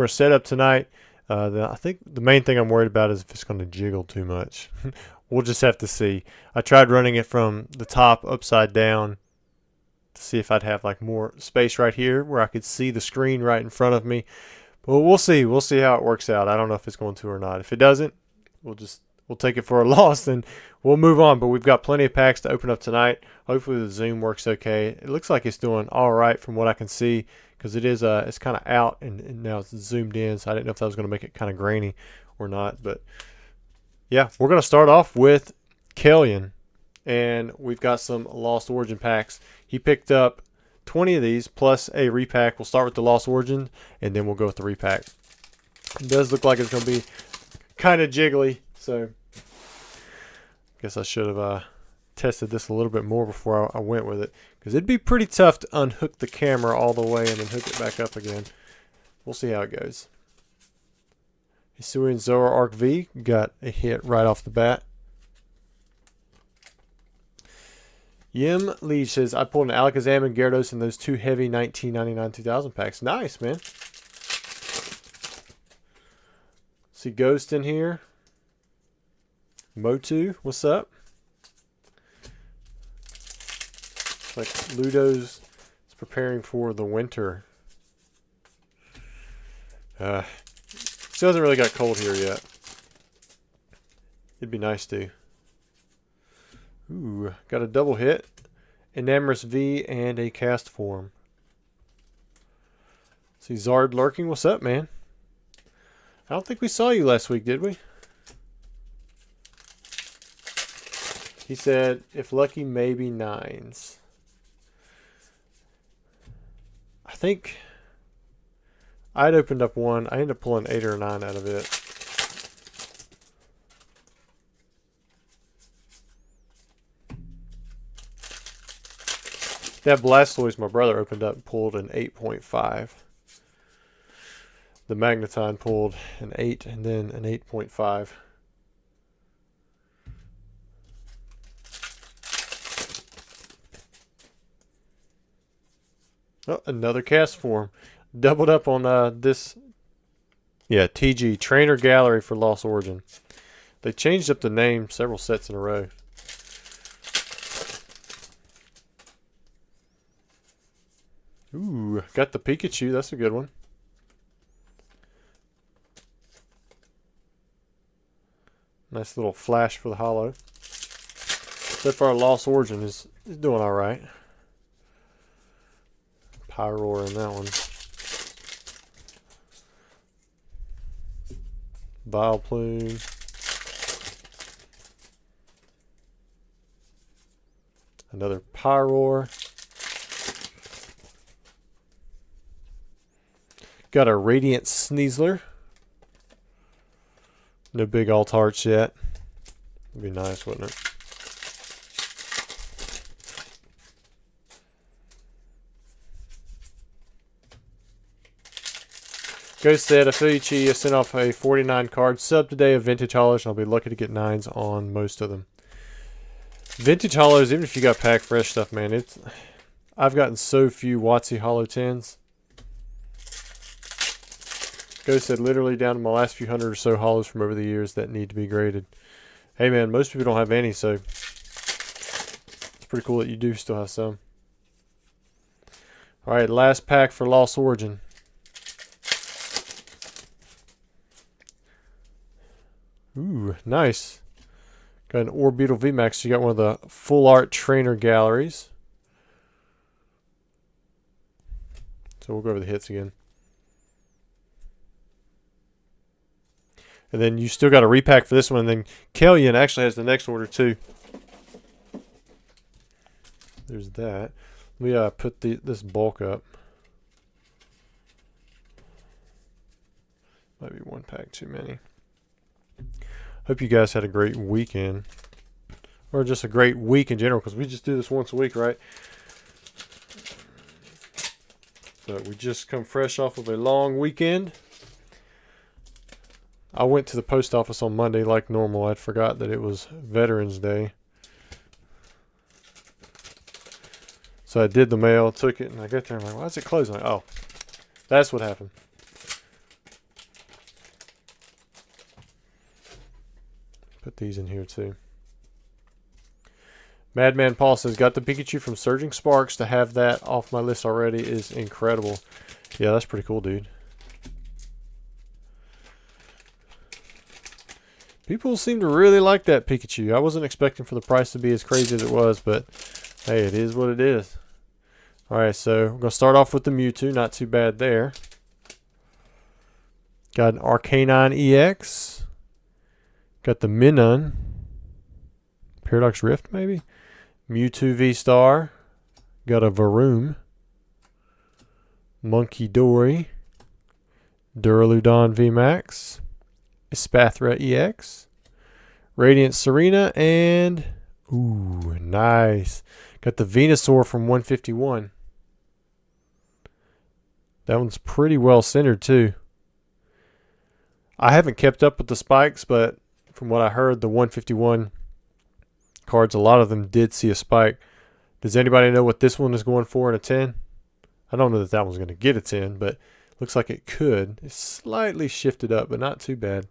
For a setup tonight, I think the main thing I'm worried about is if it's going to jiggle too much. We'll just have to see. I tried running it from the top upside down to see if I'd have like more space right here where I could see the screen right in front of me. But we'll see. We'll see how it works out. I don't know if it's going to or not. If it doesn't, we'll take it for a loss and we'll move on. But we've got plenty of packs to open up tonight. Hopefully the zoom works okay. It looks like it's doing all right from what I can see, because it is it's kind of out and now it's zoomed in. So I didn't know if that was going to make it kind of grainy or not. But yeah, we're going to start off with Kellyan, and we've got some Lost Origin packs. He picked up 20 of these plus a repack. We'll start with the Lost Origin and then we'll go with the repack. It does look like it's going to be kind of jiggly, so I guess I should have tested this a little bit more before I went with it, because it'd be pretty tough to unhook the camera all the way and then hook it back up again. We'll see how it goes. Hisuian Zoroark V got a hit right off the bat. Yim Lee says, I pulled an Alakazam and Gyarados in those two heavy 1999-2000 packs. Nice, man. See Ghost in here. Motu, what's up? It's like Ludo's is preparing for the winter. Still hasn't really got cold here yet. It'd be nice to. Ooh, got a double hit. Enamorous V and a cast form. See Zard lurking. What's up, man? I don't think we saw you last week, did we? He said, if lucky, maybe 9s. I think I'd opened up one. I ended up pulling 8 or 9 out of it. That Blastoise my brother opened up and pulled an 8.5. The Magneton pulled an 8 and then an 8.5. Oh, another cast form. Doubled up on this. Yeah, TG, Trainer Gallery for Lost Origin. They changed up the name several sets in a row. Ooh, got the Pikachu. That's a good one. Nice little flash for the holo. So far, Lost Origin is doing all right. Pyroar in that one. Vileplume. Another Pyroar. Got a Radiant Sneasler. No big alt hearts yet. Would be nice, wouldn't it? Ghost said, I feel you, Chi. I sent off a 49 card sub today of Vintage Hollows, and I'll be lucky to get 9s on most of them. Vintage Hollows, even if you got pack fresh stuff, man, I've gotten so few WotC Hollow 10s. Ghost said, literally down to my last few hundred or so hollows from over the years that need to be graded. Hey, man, most people don't have any, so it's pretty cool that you do still have some. All right, last pack for Lost Origin. Ooh, nice. Got an Orbeetle VMAX. You got one of the full art trainer galleries. So we'll go over the hits again. And then you still got a repack for this one. And then Kellyan actually has the next order too. There's that. Let me put this bulk up. Might be one pack too many. Hope you guys had a great weekend. Or just a great week in general, because we just do this once a week, right? So we just come fresh off of a long weekend. I went to the post office on Monday like normal. I'd forgot that it was Veterans Day. So I did the mail, took it, and I got there and I'm like, why is it closed? I'm like, oh, that's what happened. Put these in here too. Madman Paul says, got the Pikachu from Surging Sparks. To have that off my list already is incredible. Yeah, that's pretty cool, dude. People seem to really like that Pikachu. I wasn't expecting for the price to be as crazy as it was, but hey, it is what it is. Alright, so we're going to start off with the Mewtwo. Not too bad there. Got an Arcanine EX. Got the Minun. Paradox Rift, maybe? Mewtwo V-Star. Got a Varoom. Monkey Dory. Duraludon VMAX. Espathra EX. Radiant Serena. And, ooh, nice. Got the Venusaur from 151. That one's pretty well centered, too. I haven't kept up with the spikes, but from what I heard, the 151 cards, a lot of them did see a spike. Does anybody know what this one is going for in a 10? I don't know that that one's going to get a 10, but looks like it could. It's slightly shifted up, but not too bad.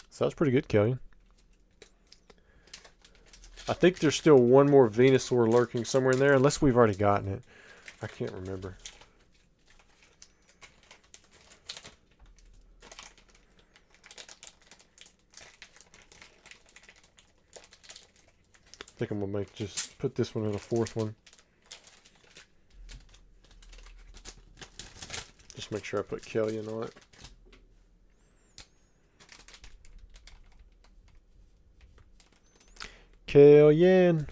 So that's pretty good, Kellyan. I think there's still one more Venusaur lurking somewhere in there, unless we've already gotten it. I can't remember. I think I'm going to just put this one in a fourth one. Just make sure I put Kellyan on it. Kellyan.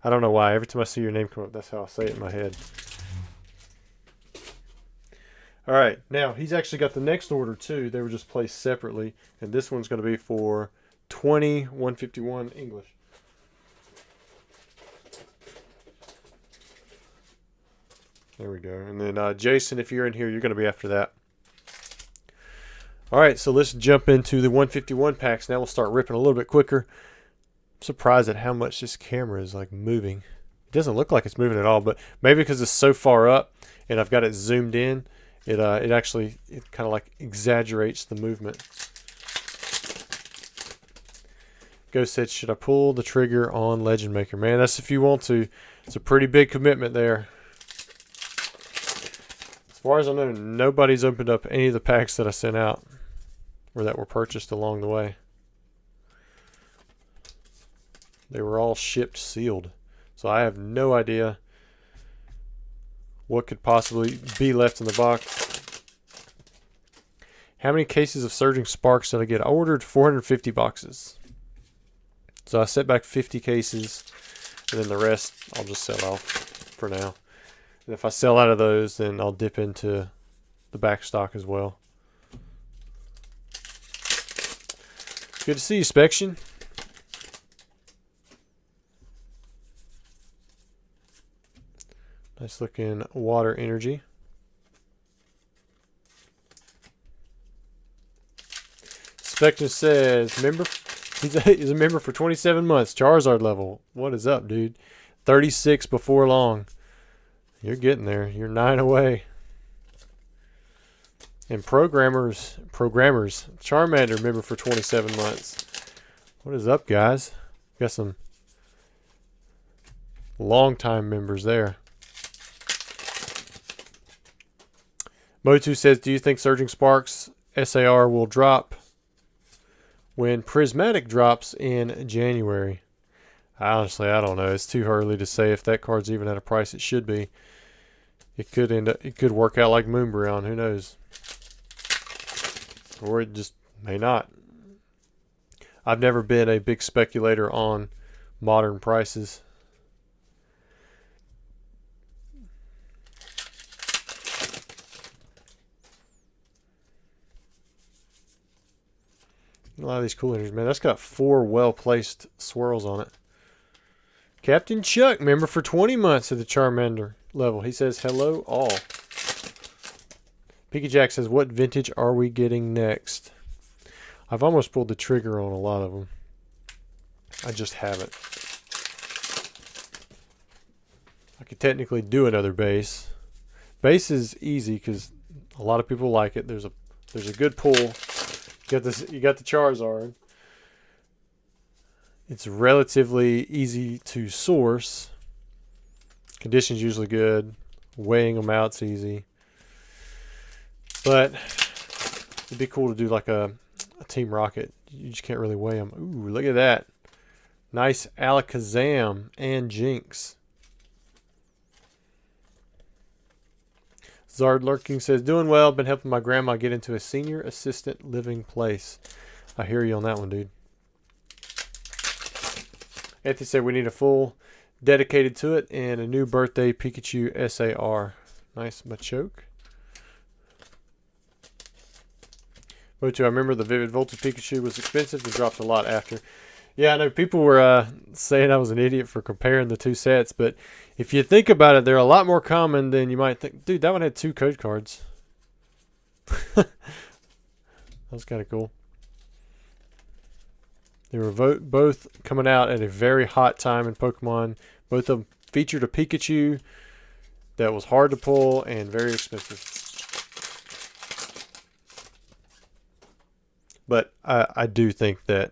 I don't know why. Every time I see your name come up, that's how I say it in my head. Alright, now he's actually got the next order too. They were just placed separately. And this one's going to be for 20, 151 English. There we go. And then Jason, if you're in here, you're going to be after that. Alright, so let's jump into the 151 packs. Now we'll start ripping a little bit quicker. I'm surprised at how much this camera is like moving. It doesn't look like it's moving at all, but maybe because it's so far up and I've got it zoomed in, it actually kind of like exaggerates the movement. Ghost said, should I pull the trigger on Legend Maker? Man, that's if you want to. It's a pretty big commitment there. As far as I know, nobody's opened up any of the packs that I sent out or that were purchased along the way. They were all shipped sealed. So I have no idea what could possibly be left in the box. How many cases of Surging Sparks did I get? I ordered 450 boxes. So I set back 50 cases, and then the rest I'll just sell off for now. And if I sell out of those, then I'll dip into the back stock as well. Good to see you, Spection. Nice looking water energy. Spection says, member. He's a member for 27 months. Charizard level. What is up, dude? 36 before long. You're getting there. You're 9 away. And programmers. Charmander member for 27 months. What is up, guys? Got some long-time members there. Motu says, do you think Surging Sparks SAR will drop when Prismatic drops in January? Honestly, I don't know. It's too early to say if that card's even at a price it should be. It could work out like Moonbreon. Who knows? Or it just may not. I've never been a big speculator on modern prices. A lot of these cool energies, man. That's got 4 well-placed swirls on it. Captain Chuck, member for 20 months at the Charmander level. He says, hello all. Peaky Jack says, what vintage are we getting next? I've almost pulled the trigger on a lot of them. I just haven't. I could technically do another base. Base is easy because a lot of people like it. There's a good pull. got this. You got the Charizard. It's relatively easy to source. Conditions usually good. Weighing them out's easy. But it'd be cool to do like a Team Rocket. You just can't really weigh them. Ooh, look at that. Nice Alakazam and Jinx. Zard Lurking says, doing well. Been helping my grandma get into a senior assistant living place. I hear you on that one, dude. Anthony said we need a full dedicated to it and a new birthday Pikachu SAR. Nice Machoke. Which I remember the Vivid Voltage Pikachu was expensive and dropped a lot after. Yeah, I know people were saying I was an idiot for comparing the two sets, but if you think about it, they're a lot more common than you might think. Dude, that one had 2 code cards. That was kind of cool. They were both coming out at a very hot time in Pokemon. Both of them featured a Pikachu that was hard to pull and very expensive. But I do think that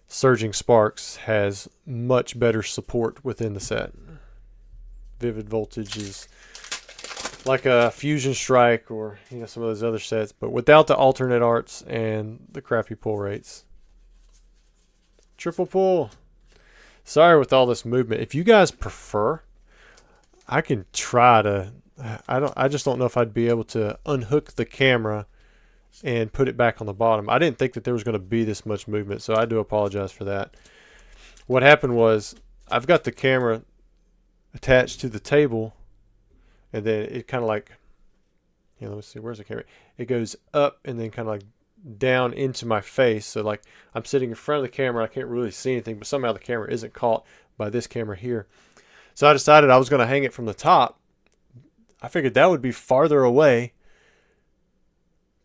Surging Sparks has much better support within the set. Vivid Voltage is like a Fusion Strike or some of those other sets, but without the alternate arts and the crappy pull rates. Triple pull. Sorry with all this movement. If you guys prefer, I can try to. I just don't know if I'd be able to unhook the camera and put it back on the bottom. I didn't think that there was going to be this much movement, so I do apologize for that. What happened was I've got the camera attached to the table, and then it kind of like, let me see, where's the camera? It goes up and then kind of like down into my face. So like I'm sitting in front of the camera, I can't really see anything, but somehow the camera isn't caught by this camera here. So I decided I was going to hang it from the top. I figured that would be farther away.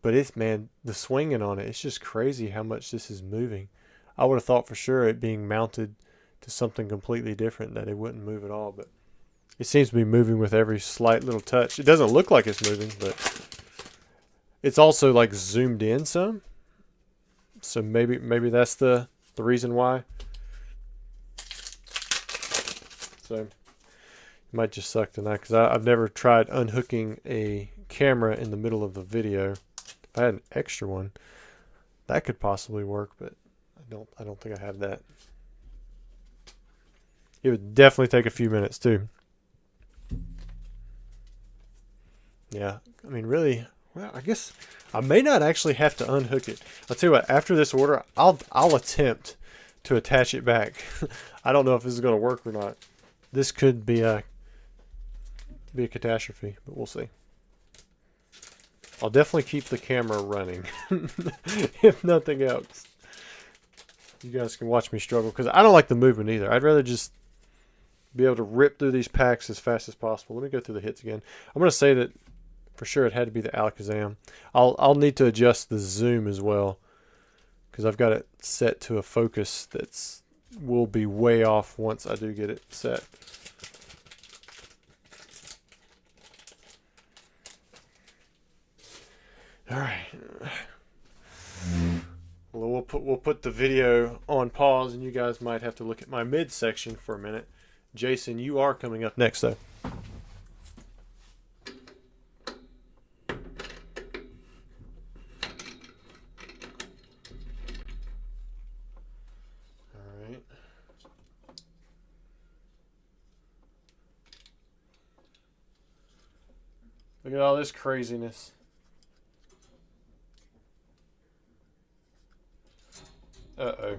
But the swinging on it, it's just crazy how much this is moving. I would have thought for sure it being mounted to something completely different that it wouldn't move at all. But it seems to be moving with every slight little touch. It doesn't look like it's moving, but it's also like zoomed in some. So maybe that's the reason why. So it might just suck tonight because I've never tried unhooking a camera in the middle of the video. If I had an extra one, that could possibly work, but I don't think I have that. It would definitely take a few minutes too. Yeah, I mean, really, well, I guess I may not actually have to unhook it. I'll tell you what, after this order, I'll attempt to attach it back. I don't know if this is going to work or not. This could be a catastrophe, but we'll see. I'll definitely keep the camera running, if nothing else. You guys can watch me struggle, because I don't like the movement either. I'd rather just be able to rip through these packs as fast as possible. Let me go through the hits again. I'm going to say that for sure it had to be the Alakazam. I'll need to adjust the zoom as well, because I've got it set to a focus that's will be way off once I do get it set. All right. Well, we'll put the video on pause, and you guys might have to look at my midsection for a minute. Jason, you are coming up next, though. All right. Look at all this craziness. Uh-oh.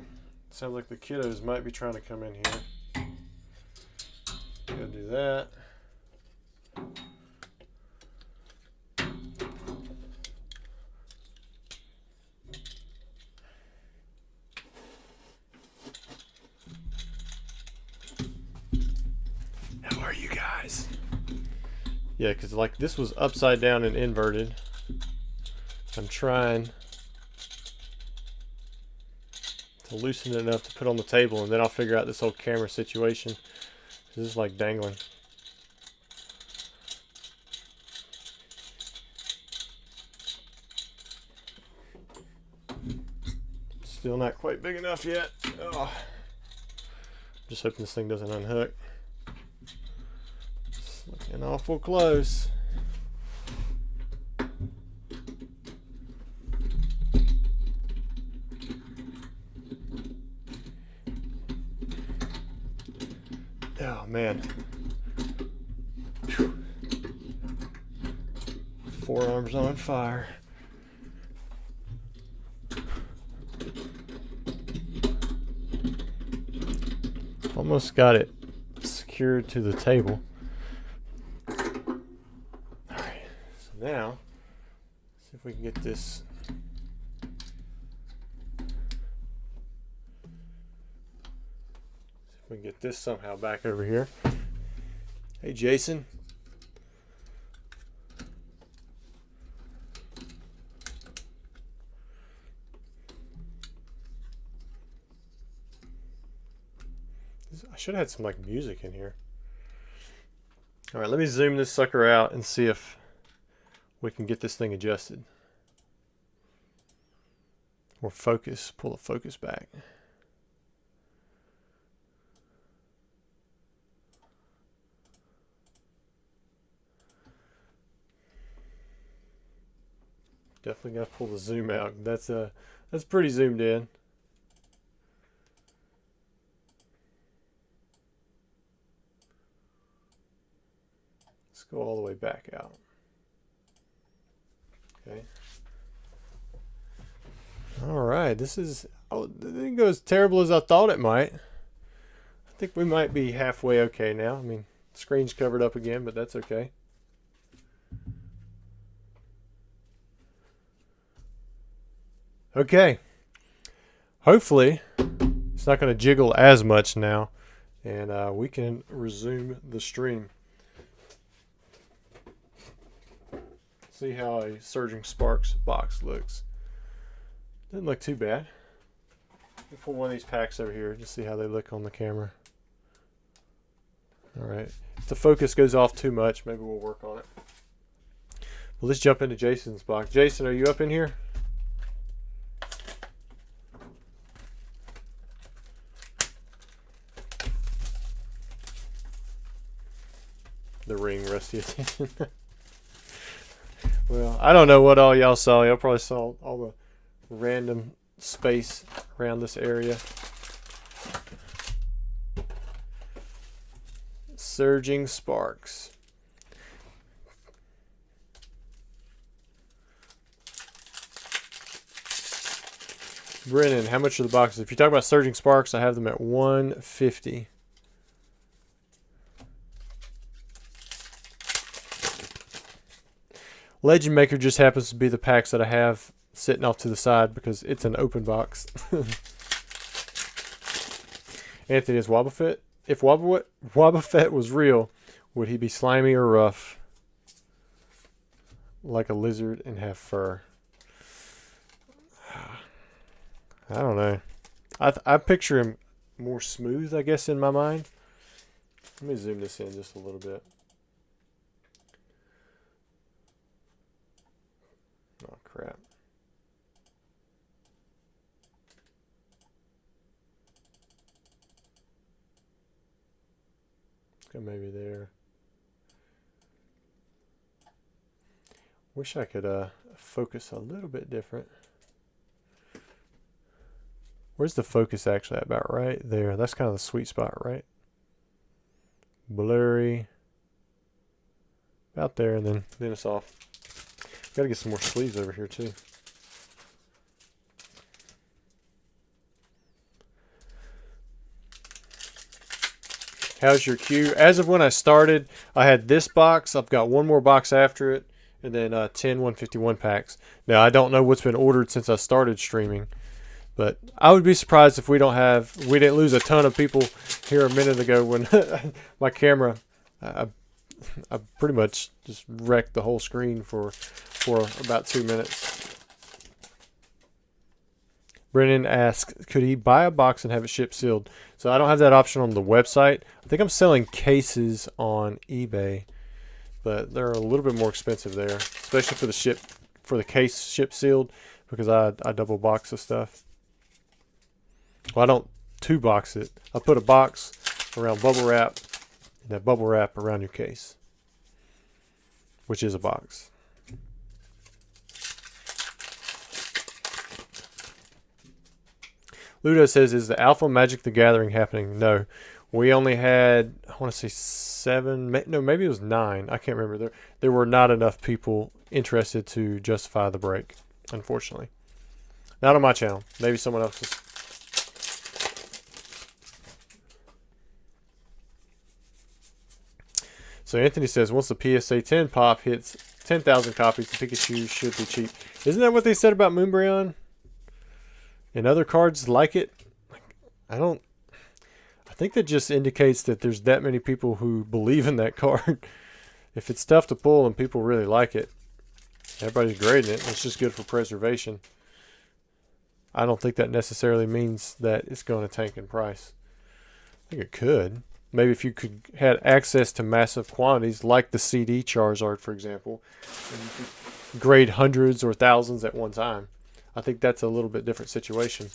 Sounds like the kiddos might be trying to come in here. Gotta do that. How are you guys? Yeah, because like this was upside down and inverted. I'm trying to loosen it enough to put on the table, and then I'll figure out this whole camera situation. This is like dangling. Still not quite big enough yet. Oh. Just hoping this thing doesn't unhook. It's looking awful close. Oh man. Whew. Forearms on fire. Almost got it secured to the table. Alright, so now, see if we can get this. See if we can get this somehow back over here. Hey Jason. I should have had some like music in here. All right, let me zoom this sucker out and see if we can get this thing adjusted. Or focus, pull the focus back. Definitely gotta pull the zoom out. That's pretty zoomed in. Go all the way back out. Okay. All right, this didn't go as terrible as I thought it might. I think we might be halfway okay now. I mean, the screen's covered up again, but that's okay. Okay. Hopefully, it's not going to jiggle as much now, and we can resume the stream. See how a Surging Sparks box looks. Doesn't look too bad. Let me pull one of these packs over here just see how they look on the camera. Alright. If the focus goes off too much, maybe we'll work on it. Well, let's jump into Jason's box. Jason, are you up in here? The ring, rusty attention. Well, I don't know what all y'all saw. Y'all probably saw all the random space around this area. Surging Sparks. Brennan, how much are the boxes? If you talk about Surging Sparks, I have them at $150. Legend Maker just happens to be the packs that I have sitting off to the side because it's an open box. Anthony, is Wobbuffet? If Wobbuffet was real, would he be slimy or rough? Like a lizard and have fur? I don't know. I picture him more smooth, I guess, in my mind. Let me zoom this in just a little bit. Oh, crap. Okay, maybe there. Wish I could focus a little bit different. Where's the focus actually at? About right there. That's kind of the sweet spot, right? Blurry. About there, and then it's off. Gotta get some more sleeves over here too. How's your queue? As of when I started, I had this box. I've got one more box after it, and then 10 151 packs. Now, I don't know what's been ordered since I started streaming, but I would be surprised if we didn't lose a ton of people here a minute ago when my camera, I pretty much just wrecked the whole screen for about 2 minutes. Brennan asks, could he buy a box and have it shipped sealed? So I don't have that option on the website. I think I'm selling cases on eBay, but they're a little bit more expensive there, especially for the case ship sealed, because I double box the stuff. Well, I don't 2-box it. I put a box around bubble wrap, and that bubble wrap around your case, which is a box. Ludo says, is the Alpha Magic the Gathering happening? No. We only had, I want to say 7, no, maybe it was 9. I can't remember. There were not enough people interested to justify the break, unfortunately. Not on my channel. Maybe someone else's. So Anthony says, once the PSA 10 pop hits 10,000 copies, the Pikachu should be cheap. Isn't that what they said about Moonbryon? And other cards like it? I think that just indicates that there's that many people who believe in that card. If it's tough to pull and people really like it, everybody's grading it. It's just good for preservation. I don't think that necessarily means that it's going to tank in price. I think it could. Maybe if you could had access to massive quantities, like the CD Charizard, for example, and you could grade hundreds or thousands at one time. I think that's a little bit different situation.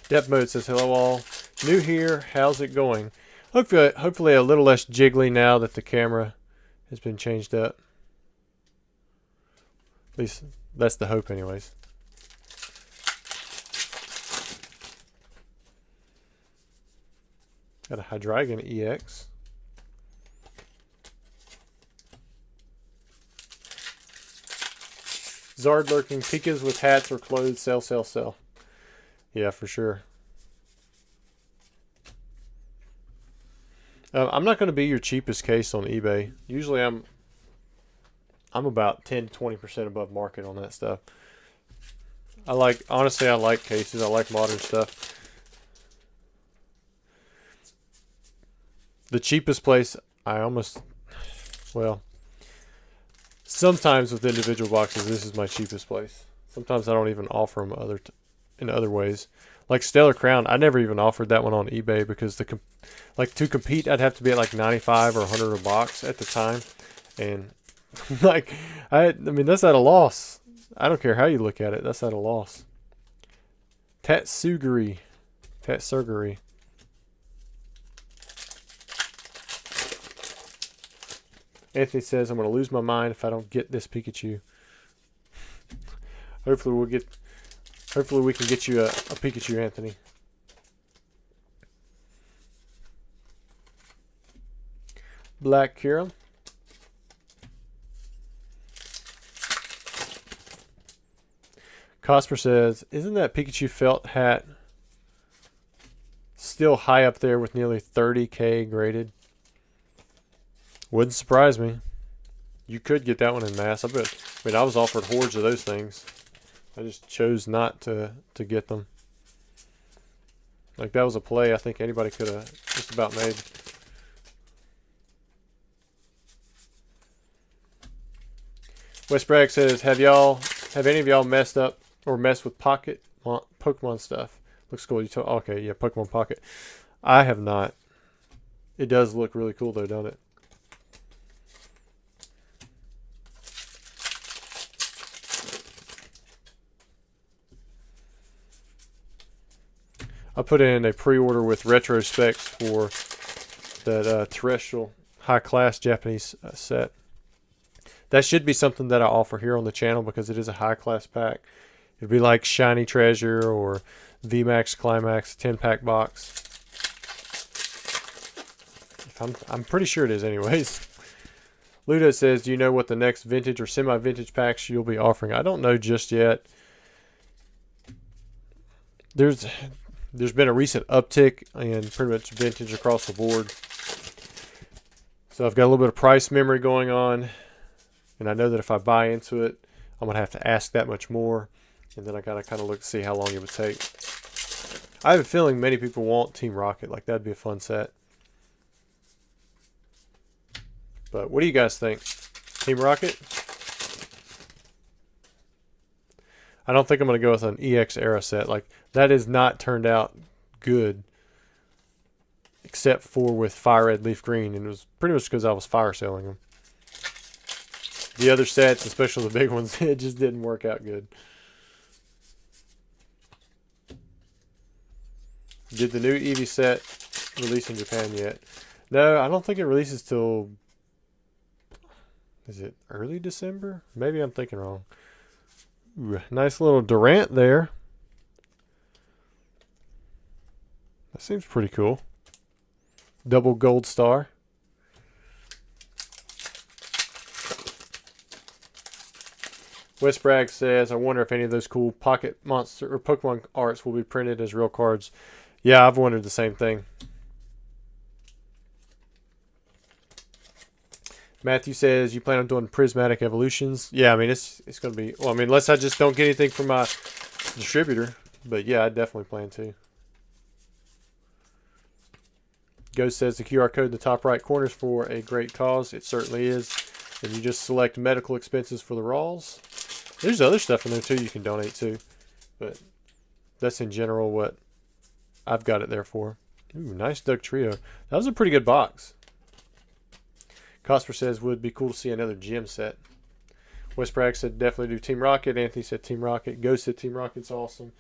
Depth Mode says, hello all. New here. How's it going? Hopefully a little less jiggly now that the camera has been changed up. At least that's the hope anyways. Got a Hydreigon EX. Zard lurking. Pikas with hats or clothes. Sell, sell, sell. Yeah, for sure. I'm not going to be your cheapest case on eBay. Usually I'm about 10 to 20% above market on that stuff. Honestly, I like cases. I like modern stuff. The cheapest place, sometimes with individual boxes, this is my cheapest place. Sometimes I don't even offer them in other ways. Like Stellar Crown, I never even offered that one on eBay because to compete, I'd have to be at like 95 or 100 a box at the time, and I mean that's at a loss. I don't care how you look at it, that's at a loss. Tatsuguri. Anthony says, I'm going to lose my mind if I don't get this Pikachu. Hopefully we can get you a Pikachu, Anthony. Black Kira. Cosper says, isn't that Pikachu felt hat still high up there with nearly 30K graded? Wouldn't surprise me. You could get that one in mass. I mean, I was offered hordes of those things. I just chose not to get them. Like, that was a play I think anybody could have just about made. West Bragg says, have any of y'all messed up or messed with Pokemon stuff? Looks cool. Okay, yeah, Pokemon Pocket. I have not. It does look really cool though, don't it? I put in a pre-order with retro specs for that terrestrial high-class Japanese set. That should be something that I offer here on the channel because it is a high-class pack. It'd be like Shiny Treasure or VMAX Climax 10-pack box. I'm pretty sure it is anyways. Ludo says, do you know what the next vintage or semi-vintage packs you'll be offering? I don't know just yet. There's been a recent uptick in pretty much vintage across the board. So I've got a little bit of price memory going on. And I know that if I buy into it, I'm going to have to ask that much more. And then I got to kind of look to see how long it would take. I have a feeling many people want Team Rocket. Like, that'd be a fun set. But what do you guys think? Team Rocket? I don't think I'm going to go with an EX era set. Like, that has not turned out good. Except for with Fire Red, Leaf Green. And it was pretty much because I was fire selling them. The other sets, especially the big ones, it just didn't work out good. Did the new Eevee set release in Japan yet? No, I don't think it releases till... Is it early December? Maybe I'm thinking wrong. Ooh, nice little Durant there. That seems pretty cool. Double gold star. Wes Bragg says, I wonder if any of those cool Pocket Monster or Pokemon arts will be printed as real cards. Yeah, I've wondered the same thing. Matthew says, you plan on doing prismatic evolutions? Yeah, I mean, it's going to be... Well, I mean, unless I just don't get anything from my distributor. But yeah, I definitely plan to. Ghost says the QR code in the top right corner is for a great cause. It certainly is. And you just select medical expenses for the Raws. There's other stuff in there too you can donate to. But that's in general what I've got it there for. Ooh, nice Duck Trio. That was a pretty good box. Cosper says, would be cool to see another gym set. Wes Bragg said, definitely do Team Rocket. Anthony said Team Rocket. Ghost said Team Rocket's awesome.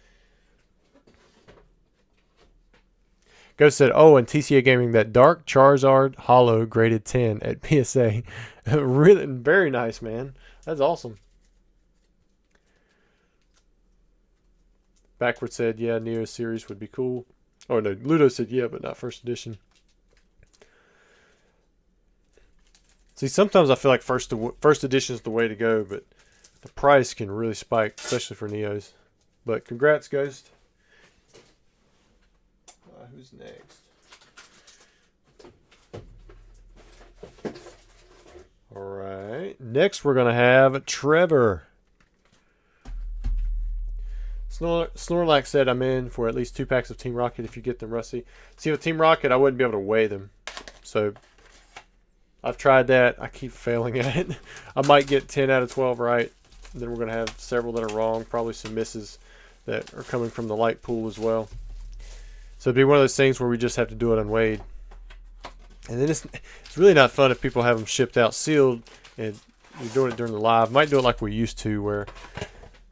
Ghost said, oh, and TCA Gaming, that Dark Charizard Hollow graded 10 at PSA. Really, very nice, man. That's awesome. Backward said, yeah, Neo series would be cool. Oh, no, Ludo said, yeah, but not first edition. See, sometimes I feel like first edition is the way to go, but the price can really spike, especially for Neos. But congrats, Ghost. Who's next? All right. Next, we're going to have Trevor. Snorlax said, I'm in for at least 2 packs of Team Rocket if you get them, Rusty. See, with Team Rocket, I wouldn't be able to weigh them. So, I've tried that. I keep failing at it. I might get 10 out of 12 right. Then we're going to have several that are wrong. Probably some misses that are coming from the light pool as well. So it'd be one of those things where we just have to do it unweighed. And then it's really not fun if people have them shipped out sealed and you're doing it during the live. Might do it like we used to, where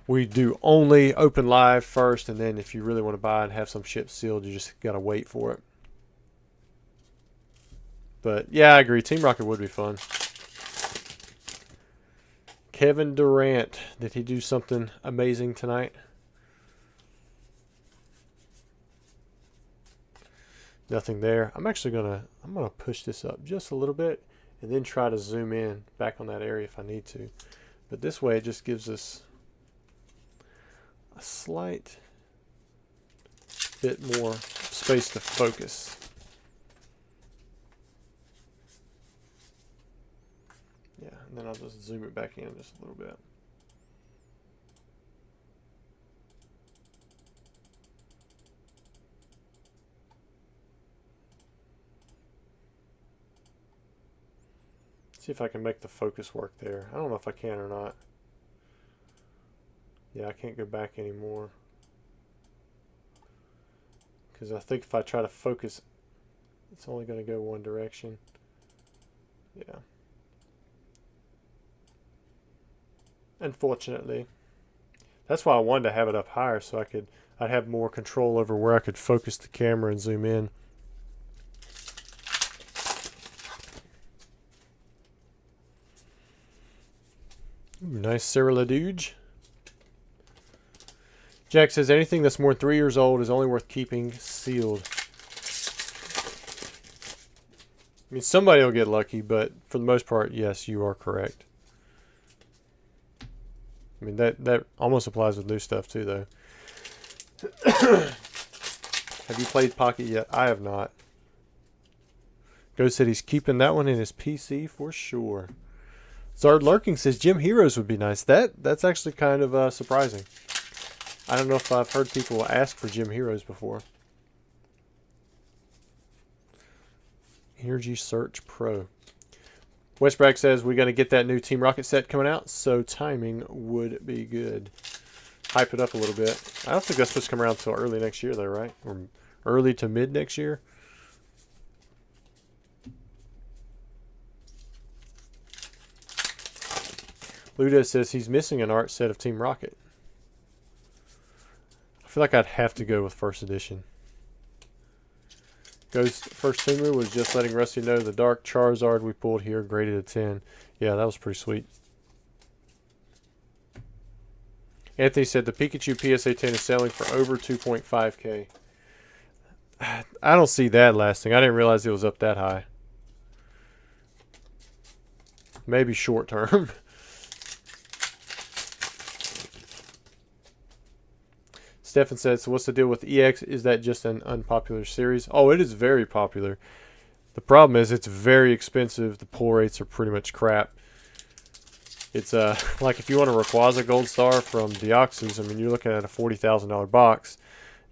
we do only open live first, and then if you really want to buy and have some shipped sealed, you just got to wait for it. But yeah, I agree. Team Rocket would be fun. Kevin Durant, did he do something amazing tonight? Nothing there. I'm gonna push this up just a little bit and then try to zoom in back on that area if I need to. But this way it just gives us a slight bit more space to focus. Yeah, and then I'll just zoom it back in just a little bit. See if I can make the focus work there. I don't know if I can or not. Yeah, I can't go back anymore. Because I think if I try to focus, it's only going to go one direction. Yeah. Unfortunately. That's why I wanted to have it up higher, so I'd have more control over where I could focus the camera and zoom in. Ooh, nice Ceriladuge. Jack says, anything that's more than 3 years old is only worth keeping sealed. I mean, somebody will get lucky, but for the most part, yes, you are correct. I mean, that almost applies with new stuff too, though. Have you played Pocket yet? I have not. Ghost said he's keeping that one in his PC for sure. Zard Lurking says Gym Heroes would be nice. That's actually kind of surprising. I don't know if I've heard people ask for Gym Heroes before. Energy Search Pro. Westbrack says we're going to get that new Team Rocket set coming out, so timing would be good. Hype it up a little bit. I don't think that's supposed to come around until early next year, though, right? Or early to mid next year. Ludo says he's missing an art set of Team Rocket. I feel like I'd have to go with first edition. Ghost First Tumu was just letting Rusty know the dark Charizard we pulled here graded a 10. Yeah, that was pretty sweet. Anthony said the Pikachu PSA 10 is selling for over 2.5K. I don't see that lasting. I didn't realize it was up that high. Maybe short term. Stefan said, so what's the deal with EX? Is that just an unpopular series? Oh, it is very popular. The problem is it's very expensive. The pull rates are pretty much crap. It's like if you want a Rayquaza Gold Star from Deoxys, I mean, you're looking at a $40,000 box.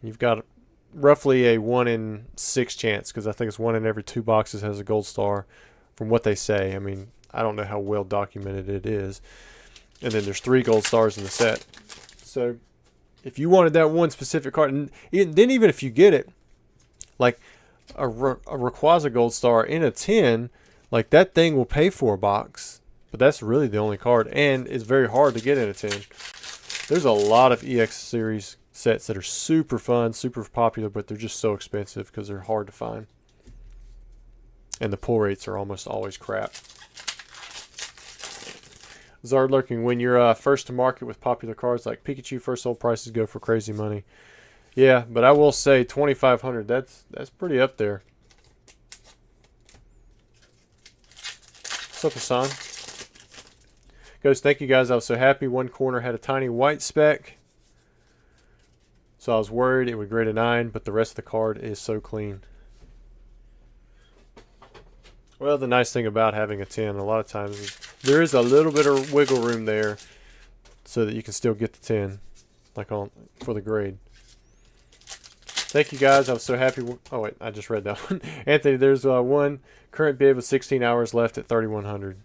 You've got roughly a 1 in 6 chance, because I think it's 1 in every 2 boxes has a Gold Star from what they say. I mean, I don't know how well documented it is. And then there's 3 Gold Stars in the set. So if you wanted that one specific card, and then even if you get it, like a Rayquaza Gold Star in a 10, like that thing will pay for a box. But that's really the only card, and it's very hard to get in a 10. There's a lot of EX series sets that are super fun, super popular, but they're just so expensive because they're hard to find. And the pull rates are almost always crap. Zard lurking, when you're first to market with popular cards like Pikachu, first sold prices go for crazy money. Yeah, but I will say 2,500. That's pretty up there. What's up, Hassan? Goes, thank you guys. I was so happy. One corner had a tiny white speck, so I was worried it would grade a 9, but the rest of the card is so clean. Well, the nice thing about having a 10 a lot of times is there is a little bit of wiggle room there so that you can still get the 10 like for the grade. Thank you guys. I was so happy. Oh wait, I just read that one. Anthony, there's one current bid with 16 hours left at 3,100.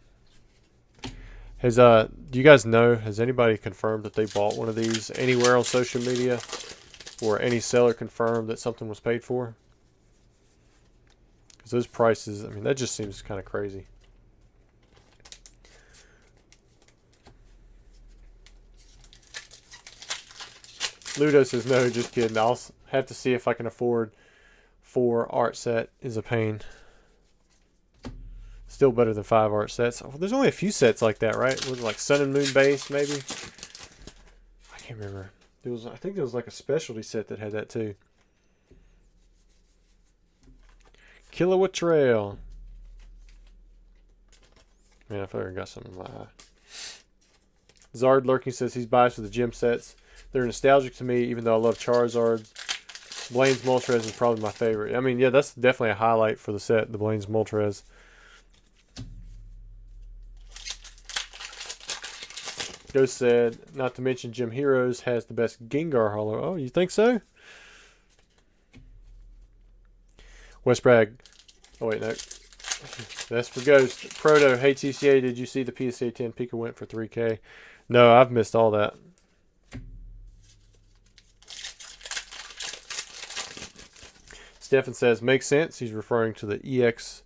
Do you guys know, has anybody confirmed that they bought one of these anywhere on social media, or any seller confirmed that something was paid for? Because those prices, I mean, that just seems kind of crazy. Ludo says, no, just kidding. I'll have to see if I can afford 4 art set. Is a pain. Still better than 5 art sets. Oh, there's only a few sets like that, right? Was it like Sun and Moon base, maybe? I can't remember. I think there was like a specialty set that had that too. Killua Trail. Man, I feel like I got something in my eye. Zard lurking says he's biased with the gym sets. They're nostalgic to me, even though I love Charizard. Blaine's Moltres is probably my favorite. I mean, yeah, that's definitely a highlight for the set, the Blaine's Moltres. Ghost said, not to mention Gym Heroes has the best Gengar holo. Oh, you think so? West Bragg. Oh, wait, no. That's for Ghost. Proto, hey TCA, did you see the PSA 10 Pika went for 3K? No, I've missed all that. Stefan says, makes sense. He's referring to the EX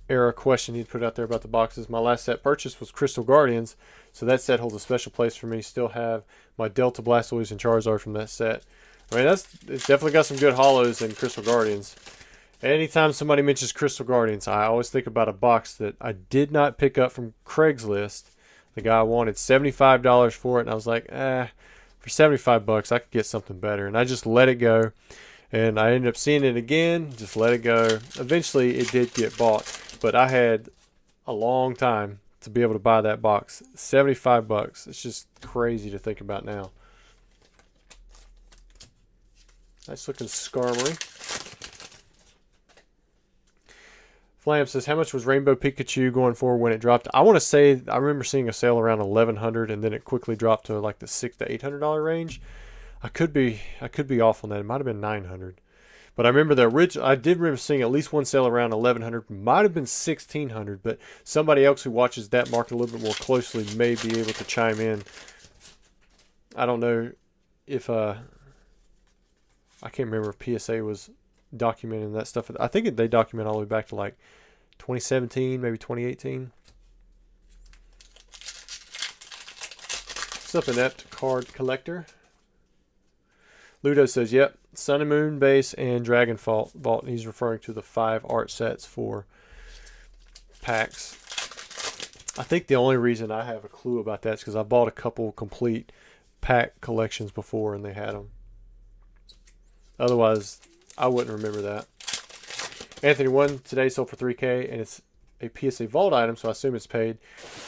era question he'd put out there about the boxes. My last set purchase was Crystal Guardians, so that set holds a special place for me. Still have my Delta Blastoise and Charizard from that set. I mean, it's definitely got some good holos in Crystal Guardians. Anytime somebody mentions Crystal Guardians, I always think about a box that I did not pick up from Craigslist. The guy wanted $75 for it, and I was like, for $75 I could get something better. And I just let it go. And I ended up seeing it again, just let it go. Eventually, it did get bought. But I had a long time to be able to buy that box. $75. It's just crazy to think about now. Nice looking Skarmory. Flam says, how much was Rainbow Pikachu going for when it dropped? I want to say, I remember seeing a sale around $1,100, and then it quickly dropped to like the $600 to $800 range. I could be off on that. It might have been $900. But I remember the original. I did remember seeing at least one sale around $1,100. Might have been $1,600. But somebody else who watches that market a little bit more closely may be able to chime in. I don't know if I can't remember if PSA was documenting that stuff. I think they document all the way back to like 2017, maybe 2018. What's up, Inept Card Collector? Ludo says, yep, Sun and Moon base and Dragon Vault. He's referring to the 5 art sets for packs. I think the only reason I have a clue about that is because I bought a couple complete pack collections before and they had them. Otherwise, I wouldn't remember that. Anthony, one today sold for $3K and it's a PSA Vault item, so I assume it's paid.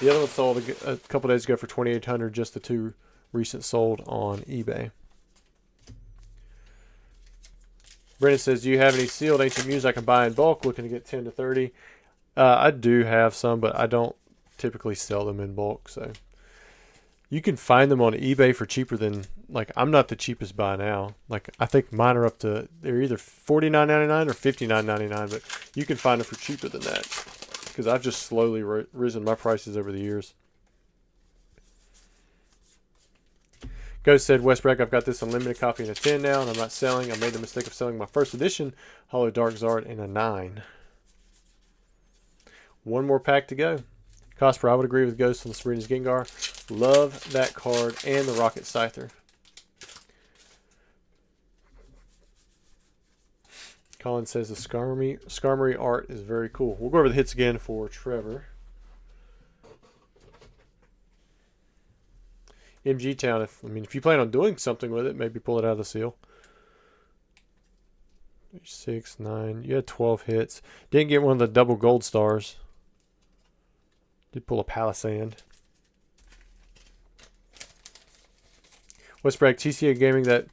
The other one sold a couple days ago for $2,800, just the 2 recent sold on eBay. Brendan says, do you have any sealed Ancient Muse I can buy in bulk, looking to get 10 to 30? I do have some, but I don't typically sell them in bulk. So you can find them on eBay for cheaper than, like, I'm not the cheapest buy now. Like, I think mine are up to, they're either $49.99 or $59.99, but you can find them for cheaper than that because I've just slowly risen my prices over the years. Ghost said, Westbrook, I've got this unlimited copy in a 10 now, and I'm not selling. I made the mistake of selling my first edition Hollow Dark Zard in a 9. One more pack to go. Cosper, I would agree with Ghost on the Sabrina's Gengar. Love that card and the Rocket Scyther. Colin says the Skarmory art is very cool. We'll go over the hits again for Trevor. MG Town, if you plan on doing something with it, maybe pull it out of the seal. 6, 9. You had 12 hits. Didn't get one of the double gold stars. Did pull a Palisand. Westbrag, TCA Gaming, that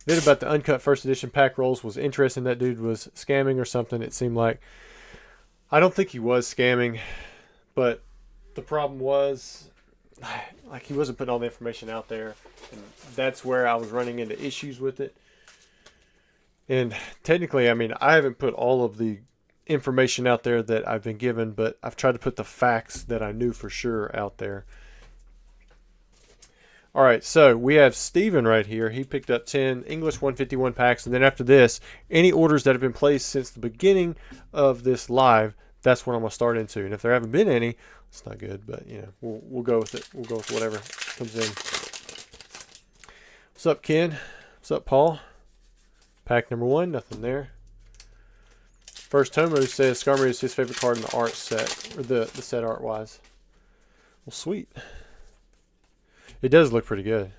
vid about the uncut first edition pack rolls was interesting. That dude was scamming or something, it seemed like. I don't think he was scamming, but the problem was, like, he wasn't putting all the information out there, and that's where I was running into issues with it. And technically, I haven't put all of the information out there that I've been given, but I've tried to put the facts that I knew for sure out there. All right, so we have Steven right here. He picked up 10 English 151 packs, and then after this, any orders that have been placed since the beginning of this live, that's what I'm going to start into. And if there haven't been any, it's not good, but we'll go with it. We'll go with whatever comes in. What's up, Ken? What's up, Paul? Pack number 1, nothing there. First Tomo says Skarmory is his favorite card in the art set, or the set art wise. Well, sweet. It does look pretty good.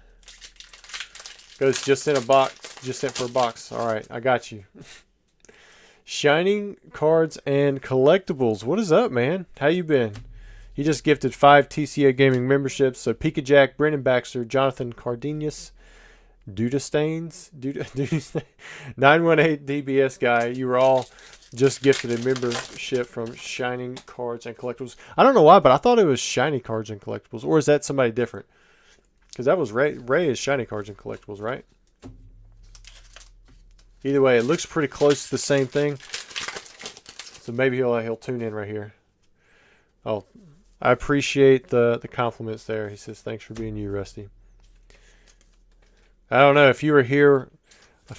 Goes just sent a box. Just sent for a box. All right, I got you. Shining Cards and Collectibles. What is up, man? How you been? He just gifted 5 TCA Gaming memberships. So Pika Jack, Brendan Baxter, Jonathan Cardenas, Dudastains, 918 DBS guy. You were all just gifted a membership from Shining Cards and Collectibles. I don't know why, but I thought it was Shiny Cards and Collectibles. Or is that somebody different? Because that was Ray. Ray is Shiny Cards and Collectibles, right? Either way, it looks pretty close to the same thing. So maybe he'll tune in right here. Oh, I appreciate the compliments there. He says, thanks for being you, Rusty. I don't know if you were here, I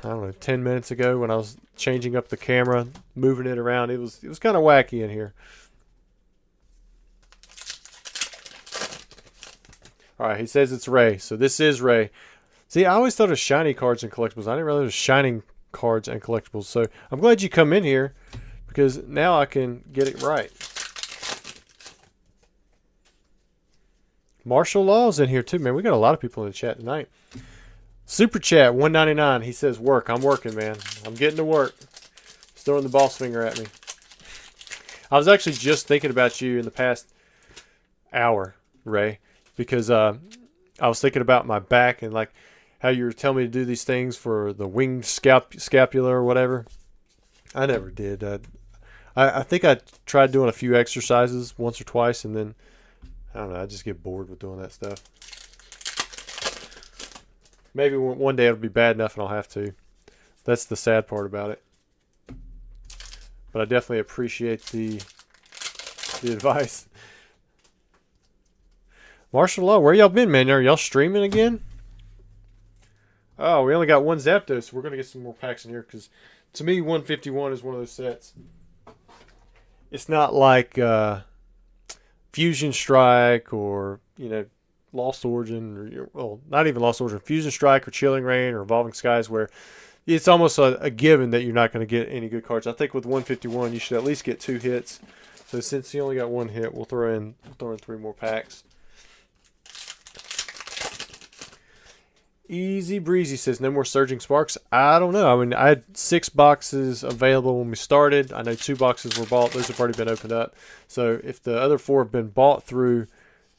don't know, 10 minutes ago when I was changing up the camera, moving it around. It was kind of wacky in here. All right, he says it's Ray. So this is Ray. See, I always thought it was Shiny Cards and Collectibles. I didn't realize it was Shining Cards and Collectibles. So I'm glad you come in here because now I can get it right. Martial Law's in here too, man. We got a lot of people in the chat tonight. Super Chat, $1.99. He says, work. I'm working, man. I'm getting to work. He's throwing the boss finger at me. I was actually just thinking about you in the past hour, Ray, because I was thinking about my back and like how you were telling me to do these things for the winged scapula or whatever. I never did. I think I tried doing a few exercises once or twice, and then I don't know. I just get bored with doing that stuff. Maybe one day it'll be bad enough and I'll have to. That's the sad part about it. But I definitely appreciate the advice. Martial Law, where y'all been, man? Are y'all streaming again? Oh, we only got one Zapdos, so we're going to get some more packs in here because to me, 151 is one of those sets. It's not like Fusion Strike or, Lost Origin, or, well, not even Lost Origin, Fusion Strike or Chilling Reign or Evolving Skies, where it's almost a given that you're not going to get any good cards. I think with 151, you should at least get 2 hits. So since you only got 1 hit, we'll throw in 3 more packs. Easy breezy says no more Surging Sparks. I don't know. I mean, I had 6 boxes available when we started. I know 2 boxes were bought. Those have already been opened up. So if the other 4 have been bought through,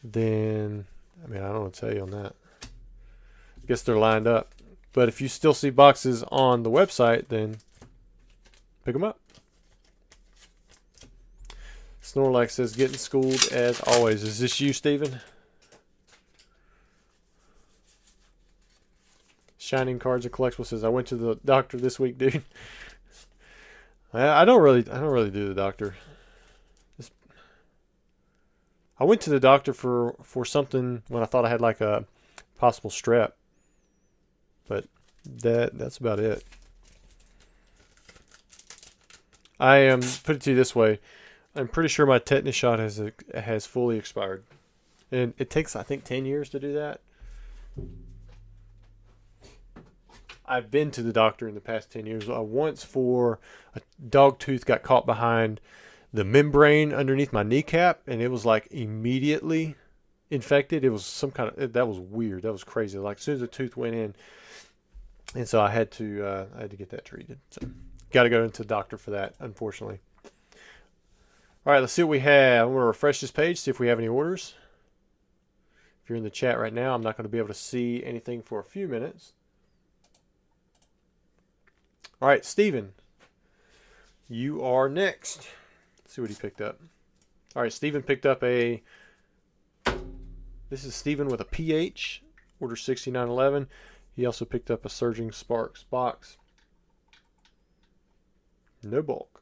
then I mean, I don't know what to tell you on that. I guess they're lined up. But if you still see boxes on the website, then pick them up. Snorlax says, getting schooled as always. Is this you, Steven? Shining Cards and Collectibles says, I went to the doctor this week, dude. I don't really do the doctor. I went to the doctor for something when I thought I had like a possible strep. But that's about it. I am, put it to you this way, I'm pretty sure my tetanus shot has fully expired. And it takes, I think, 10 years to do that. I've been to the doctor in the past 10 years. Once for a dog tooth got caught behind the membrane underneath my kneecap, and it was like immediately infected. It was some kind of, that was weird. That was crazy. Like as soon as the tooth went in, and so I had to get that treated. So got to go into the doctor for that, unfortunately. All right, let's see what we have. I'm going to refresh this page, see if we have any orders. If you're in the chat right now, I'm not going to be able to see anything for a few minutes. All right, Steven, you are next. Let's see what he picked up. All right, Steven picked up this is Steven with a PH, order 6911. He also picked up a Surging Sparks box. No bulk.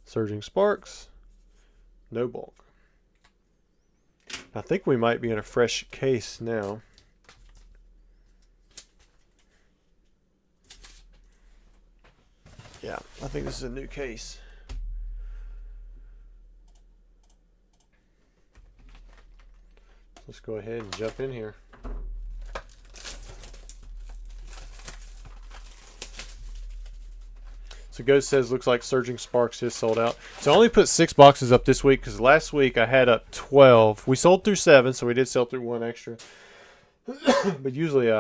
Surging Sparks, no bulk. I think we might be in a fresh case now. Yeah, I think this is a new case. Let's go ahead and jump in here. So Ghost says, looks like Surging Sparks is sold out. So I only put 6 boxes up this week because last week I had up 12. We sold through 7, so we did sell through 1 extra. But usually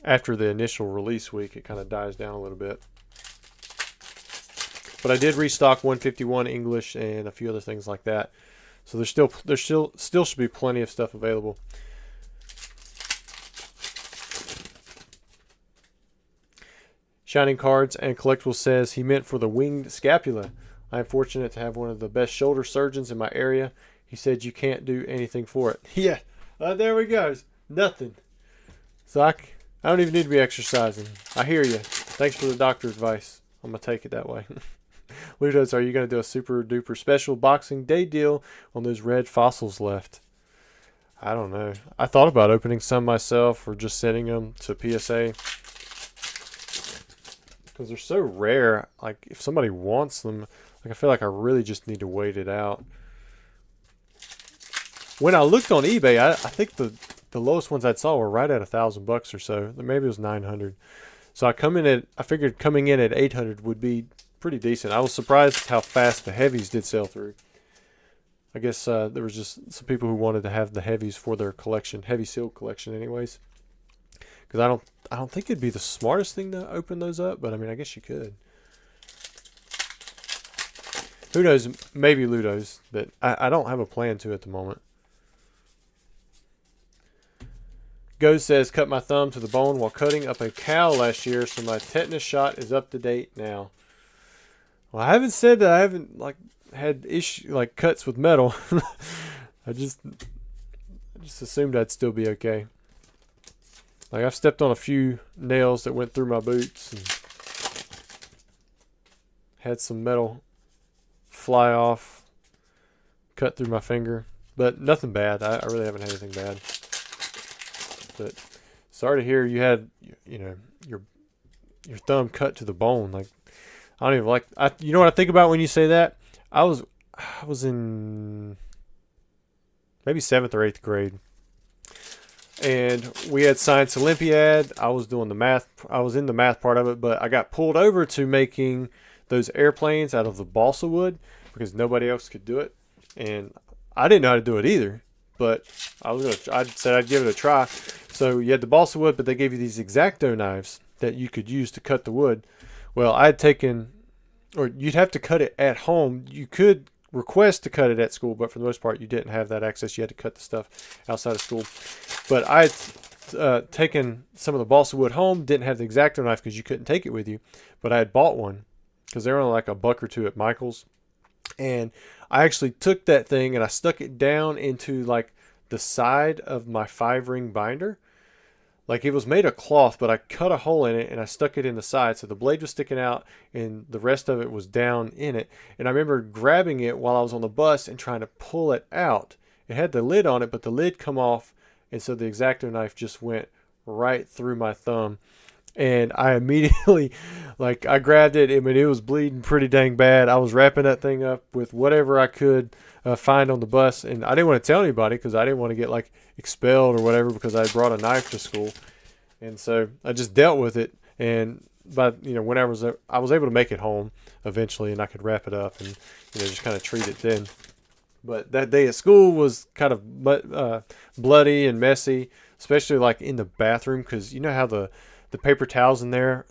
after the initial release week, it kind of dies down a little bit. But I did restock 151 English and a few other things like that. So there still should be plenty of stuff available. Shining Cards and Collectibles says he meant for the winged scapula. I am fortunate to have one of the best shoulder surgeons in my area. He said you can't do anything for it. Yeah, there we go. Nothing. So I don't even need to be exercising. I hear you. Thanks for the doctor advice. I'm going to take it that way. Ludos, are you going to do a super duper special Boxing Day deal on those red fossils left? I don't know. I thought about opening some myself or just sending them to PSA. Because they're so rare. Like, if somebody wants them, like I feel like I really just need to wait it out. When I looked on eBay, I think the lowest ones I saw were right at $1,000 or so. Maybe it was 900. So I figured coming in at 800 would be pretty decent. I was surprised how fast the heavies did sell through. I guess there was just some people who wanted to have the heavies for their collection, heavy sealed collection, anyways. Because I don't think it'd be the smartest thing to open those up, but I mean, I guess you could. Who knows? Maybe Ludos, but I don't have a plan to at the moment. Goes says, cut my thumb to the bone while cutting up a cow last year, so my tetanus shot is up to date now. Well, I haven't said that I haven't had cuts with metal. I just assumed I'd still be okay. Like I've stepped on a few nails that went through my boots and had some metal fly off, cut through my finger, but nothing bad. I really haven't had anything bad. But sorry to hear you had, your thumb cut to the bone. Like I don't even you know what I think about when you say that? I was I was in maybe 7th or 8th grade. And we had Science Olympiad. I was doing the math. I was in the math part of it, but I got pulled over to making those airplanes out of the balsa wood because nobody else could do it. And I didn't know how to do it either, but I said I'd give it a try. So you had the balsa wood, but they gave you these X-Acto knives that you could use to cut the wood. Well, I had taken, or you'd have to cut it at home. You could request to cut it at school, but for the most part, you didn't have that access. You had to cut the stuff outside of school. But I had taken some of the balsa wood home, didn't have the X-Acto knife because you couldn't take it with you, but I had bought one because they were only like $1 or $2 at Michael's. And I actually took that thing and I stuck it down into like the side of my 5-ring binder. Like it was made of cloth, but I cut a hole in it and I stuck it in the side. So the blade was sticking out and the rest of it was down in it. And I remember grabbing it while I was on the bus and trying to pull it out. It had the lid on it, but the lid come off. And so the X-Acto knife just went right through my thumb. And I immediately, like, I grabbed it. I mean, it was bleeding pretty dang bad. I was wrapping that thing up with whatever I could find on the bus. And I didn't want to tell anybody because I didn't want to get, like, expelled or whatever because I brought a knife to school. And so I just dealt with it. And, when I was able to make it home eventually and I could wrap it up and, just kind of treat it then. But that day at school was kind of bloody and messy, especially, like, in the bathroom because you know how the paper towels in there,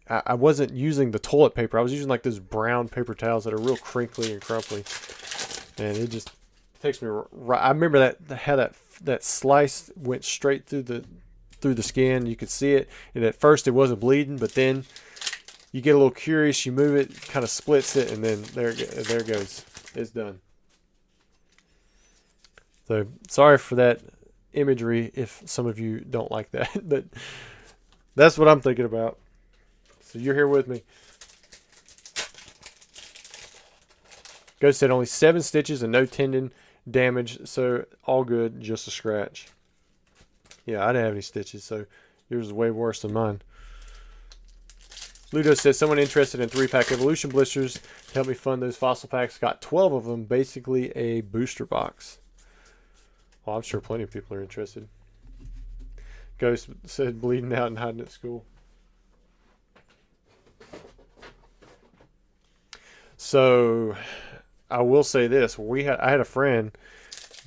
I wasn't using the toilet paper. I was using like those brown paper towels that are real crinkly and crumply, and it just takes me right. I remember how that slice went straight through the skin. You could see it, and at first it wasn't bleeding, but then you get a little curious. You move it, kind of splits it, and then there it goes. It's done. So sorry for that imagery if some of you don't like that, but that's what I'm thinking about. So you're here with me. Ghost said only 7 stitches and no tendon damage, so all good, just a scratch. Yeah, I didn't have any stitches, so yours is way worse than mine. Ludo says someone interested in 3-pack evolution blisters to help me fund those fossil packs. Got 12 of them, basically a booster box. Well, I'm sure plenty of people are interested. Ghost said bleeding out and hiding at school. So I will say this. I had a friend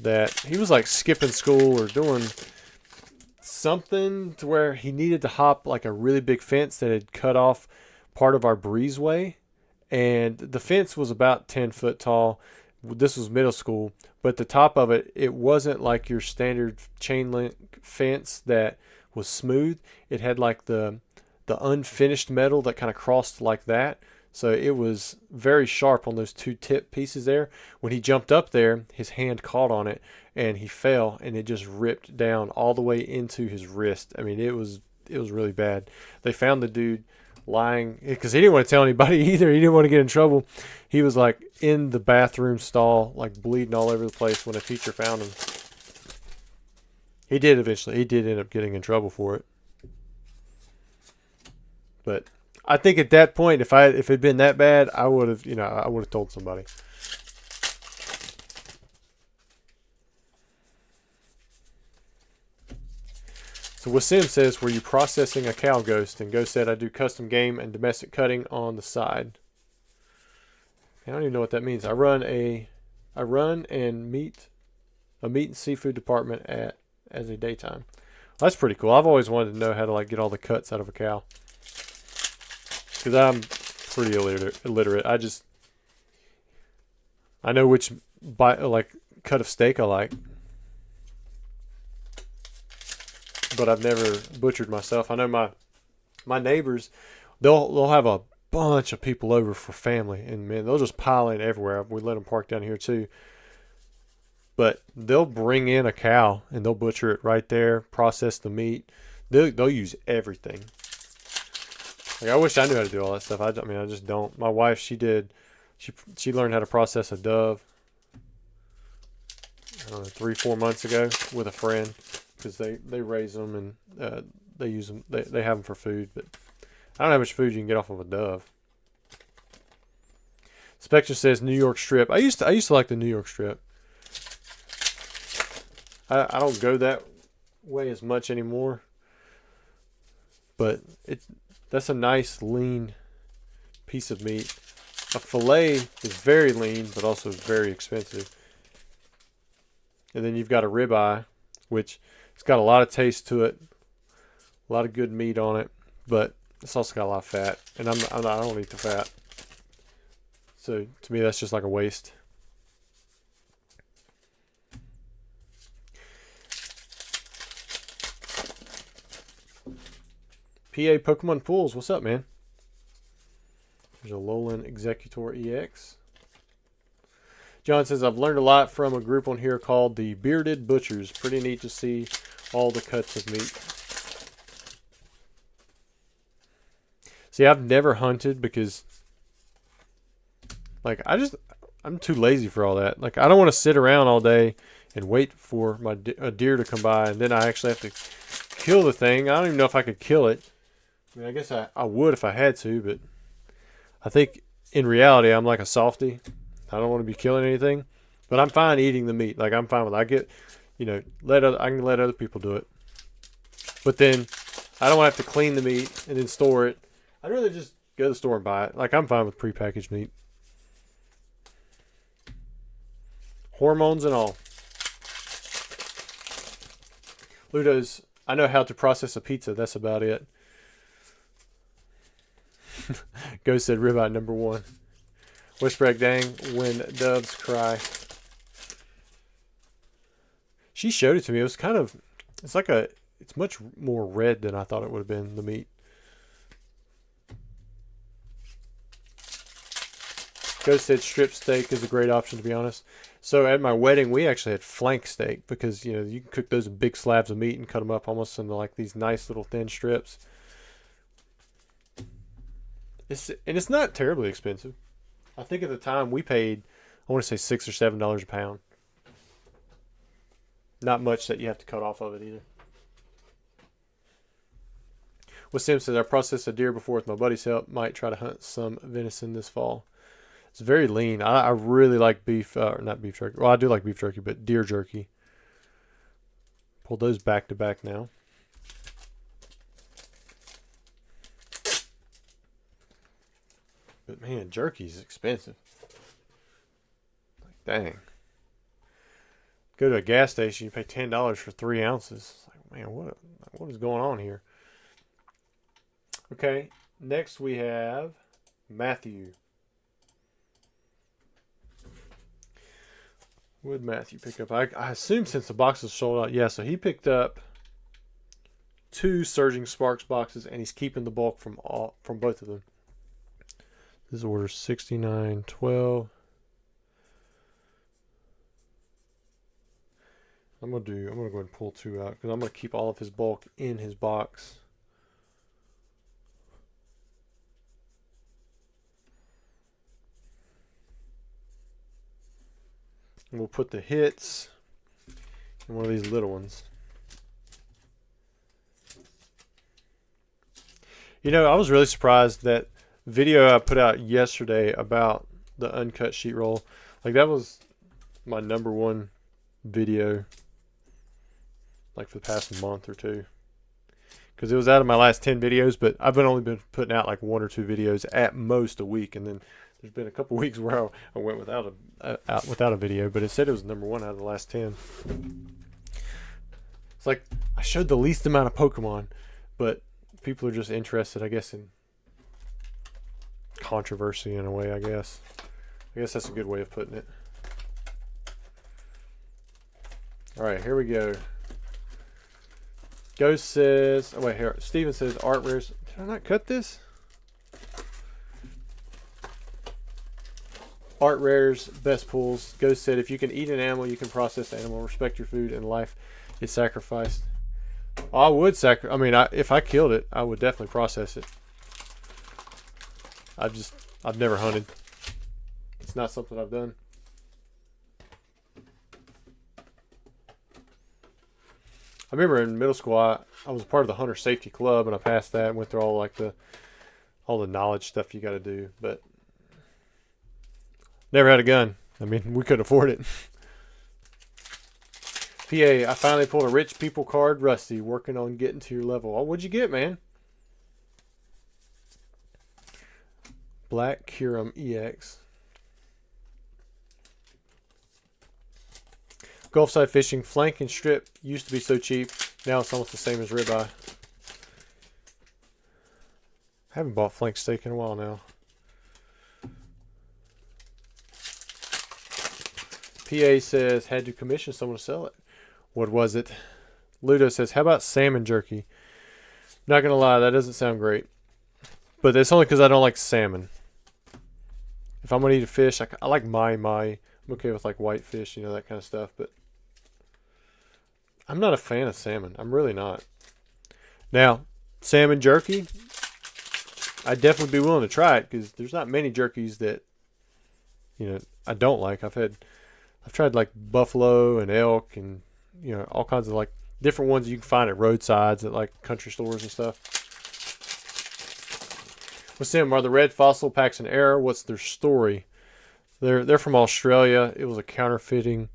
that he was like skipping school or doing something to where he needed to hop like a really big fence that had cut off part of our breezeway. And the fence was about 10 foot tall. This was middle school, but the top of it wasn't like your standard chain link fence that was smooth. It had like the unfinished metal that kind of crossed like that. So it was very sharp on those 2 tip pieces there. When he jumped up there, his hand caught on it and he fell and it just ripped down all the way into his wrist. I mean, it was really bad. They found the dude lying because he didn't want to tell anybody either. He didn't want to get in trouble. He was like in the bathroom stall, like bleeding all over the place when a teacher found him. He did end up getting in trouble for it. But I think at that point, if it had been that bad, I would have told somebody. So Wasim says, were you processing a cow, Ghost? And Ghost said, I do custom game and domestic cutting on the side. I don't even know what that means. I run a meat and seafood department as a daytime. Well, that's pretty cool. I've always wanted to know how to like get all the cuts out of a cow. Because I'm pretty illiterate. I know which cut of steak I like. But I've never butchered myself. I know my neighbors, they'll have a bunch of people over for family, and man, they'll just pile in everywhere. We let them park down here too. But they'll bring in a cow and they'll butcher it right there, process the meat. They'll use everything. Like I wish I knew how to do all that stuff. I just don't. My wife, she learned how to process a dove. I don't know, 3-4 months ago with a friend. Because they raise them and they use them. They have them for food, but I don't know how much food you can get off of a dove. Spectre says New York strip. I used to like the New York strip. I don't go that way as much anymore. But that's a nice lean piece of meat. A fillet is very lean, but also very expensive. And then you've got a ribeye, which it's got a lot of taste to it, a lot of good meat on it, but it's also got a lot of fat, and I don't eat the fat. So to me, that's just like a waste. PA Pokemon Pools, what's up, man? There's a Alolan Executor EX. John says, I've learned a lot from a group on here called the Bearded Butchers. Pretty neat to see all the cuts of meat. See, I've never hunted because, like, I'm too lazy for all that. Like, I don't want to sit around all day and wait for a deer to come by, and then I actually have to kill the thing. I don't even know if I could kill it. I mean, I guess I would if I had to, but I think in reality, I'm like a softie. I don't want to be killing anything, but I'm fine eating the meat. Like, I'm fine with it. I get, you know, I can let other people do it. But then I don't want to have to clean the meat and then store it. I'd rather just go to the store and buy it. Like, I'm fine with prepackaged meat. Hormones and all. Ludo's, I know how to process a pizza. That's about it. Ghost said ribeye number 1. Whisperback dang when doves cry. She showed it to me. It was kind of, it's much more red than I thought it would have been, the meat. Ghost said strip steak is a great option, to be honest. So at my wedding, we actually had flank steak because, you know, you can cook those in big slabs of meat and cut them up almost into like these nice little thin strips. It's not terribly expensive. I think at the time we paid, I want to say $6 or $7 a pound. Not much that you have to cut off of it either. What Sim says, I processed a deer before with my buddy's help. Might try to hunt some venison this fall. It's very lean. I really like beef, not beef jerky. Well, I do like beef jerky, but deer jerky. Pull those back to back now. But man, jerky's expensive. Like, dang. Go to a gas station, you pay $10 for 3 ounces. It's like, man, what is going on here? Okay, next we have Matthew. What did Matthew pick up? I assume since the box is sold out, yeah, so he picked up 2 Surging Sparks boxes, and he's keeping the bulk from both of them. This order is $69.12. I'm gonna go ahead and pull 2 out because I'm gonna keep all of his bulk in his box. And we'll put the hits in one of these little ones. You know, I was really surprised that video I put out yesterday about the uncut sheet roll, like that was my #1 video like for the past month or 2, because it was out of my last 10 videos, but I've only been putting out like 1 or 2 videos at most a week, and then there's been a couple weeks where I went without a video, but it said it was #1 out of the last 10. It's like I showed the least amount of Pokemon, but people are just interested, I guess, in controversy in a way, I guess. I guess that's a good way of putting it. Alright, here we go. Ghost says, oh wait, here, Steven says, art rares. Did I not cut this? Art rares, best pulls. Ghost said, if you can eat an animal, you can process the animal. Respect your food, and life is sacrificed. I would I mean, if I killed it, I would definitely process it. I've never hunted. It's not something I've done. I remember in middle school, I was part of the hunter safety club, and I passed that and went through all the knowledge stuff you got to do. But Never had a gun. I mean, we couldn't afford it. PA, I finally pulled a rich people card, Rusty, working on getting to your level. Oh, what'd you get, man? Black Curum EX. Gulfside fishing, flank and strip used to be so cheap. Now it's almost the same as ribeye. I haven't bought flank steak in a while now. PA says, had to commission someone to sell it. What was it? Ludo says, how about salmon jerky? Not going to lie, that doesn't sound great. But it's only because I don't like salmon. If I'm going to eat a fish, I like mahi-mahi. I'm okay with like white fish, you know, that kind of stuff. But I'm not a fan of salmon. I'm really not. Now, salmon jerky, I'd definitely be willing to try it because there's not many jerkies that, you know, I don't like. I've tried like buffalo and elk and, you know, all kinds of like different ones you can find at roadsides at like country stores and stuff. What's them? Are the red fossil packs an error? What's their story? They're from Australia. It was a counterfeiting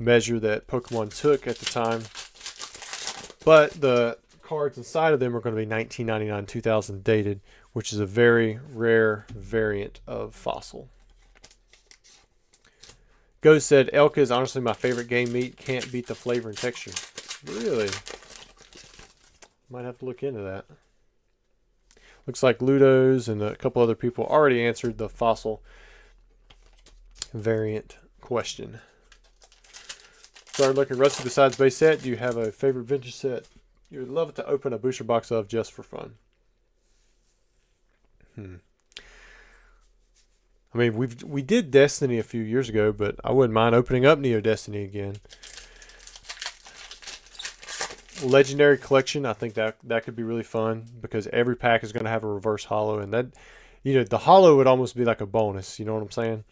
measure that Pokemon took at the time. But the cards inside of them are going to be 1999, 2000 dated, which is a very rare variant of fossil. Ghost said, elk is honestly my favorite game meat. Can't beat the flavor and texture. Really? Might have to look into that. Looks like Ludo's and a couple other people already answered the fossil variant question. Started looking Rusty besides base set. Do you have a favorite vintage set you would love to open a booster box of just for fun? I mean, we did Destiny a few years ago, but I wouldn't mind opening up Neo Destiny again. Legendary collection, I think that could be really fun because every pack is going to have a reverse holo, and that, you know, the holo would almost be like a bonus. You know what I'm saying?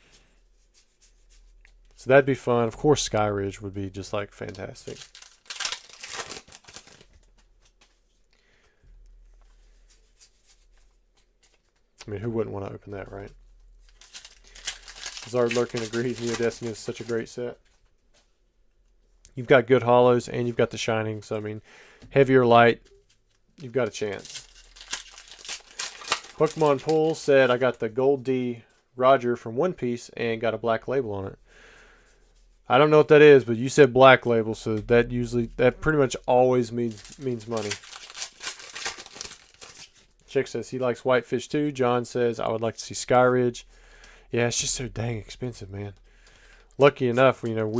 So that'd be fun. Of course, Skyridge would be just like fantastic. I mean, who wouldn't want to open that, right? Zard Lurkin agrees. Neo Destiny is such a great set. You've got good holos and you've got the shining. So, I mean, heavy or light, you've got a chance. Pokemon Pool said, I got the Gold D Roger from One Piece and got a black label on it. I don't know what that is, but you said black label, so that pretty much always means money. Chick says he likes Whitefish too. John says, I would like to see Skyridge. Yeah, it's just so dang expensive, man. Lucky enough, you know,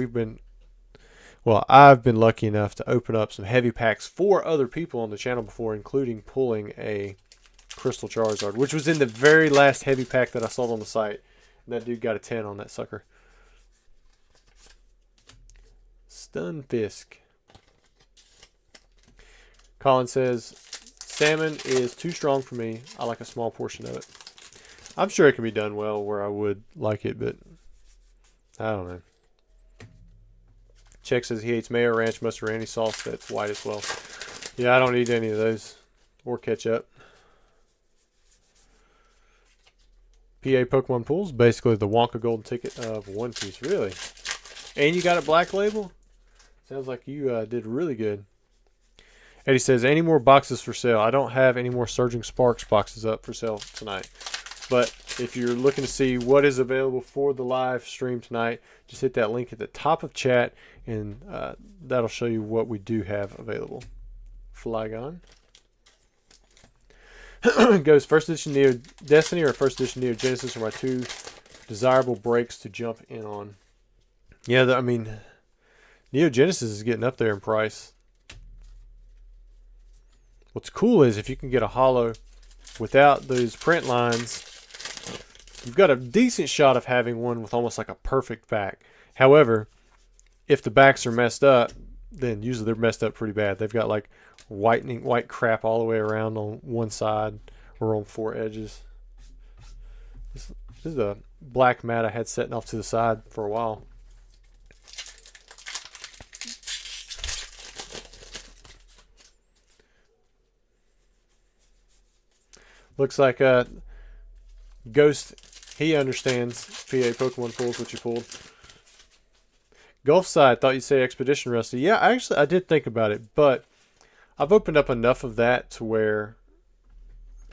I've been lucky enough to open up some heavy packs for other people on the channel before, including pulling a Crystal Charizard, which was in the very last heavy pack that I sold on the site. And that dude got a 10 on that sucker. Stunfisk. Colin says, salmon is too strong for me. I like a small portion of it. I'm sure it can be done well where I would like it, but I don't know. Check says he hates mayo, ranch, mustard, or any sauce that's white as well. Yeah, I don't eat any of those. Or ketchup. PA Pokemon Pools, basically the Wonka Golden Ticket of One Piece. Really? And you got a black label? Sounds like you did really good. Eddie says, any more boxes for sale? I don't have any more Surging Sparks boxes up for sale tonight. But if you're looking to see what is available for the live stream tonight, just hit that link at the top of chat, and that'll show you what we do have available. Flygon. Goes first edition Neo Destiny or first edition Neo Genesis are my two desirable breaks to jump in on. Yeah, I mean, Neo Genesis is getting up there in price. What's cool is if you can get a holo without those print lines, you've got a decent shot of having one with almost like a perfect back. However, if the backs are messed up, then usually they're messed up pretty bad. They've got like white crap all the way around on one side or on four edges. This is a black mat I had setting off to the side for a while. Looks like Ghost He understands PA Pokemon pulls what you pulled. Gulf side, thought you'd say Expedition, Rusty. Yeah, actually, I did think about it, but I've opened up enough of that to where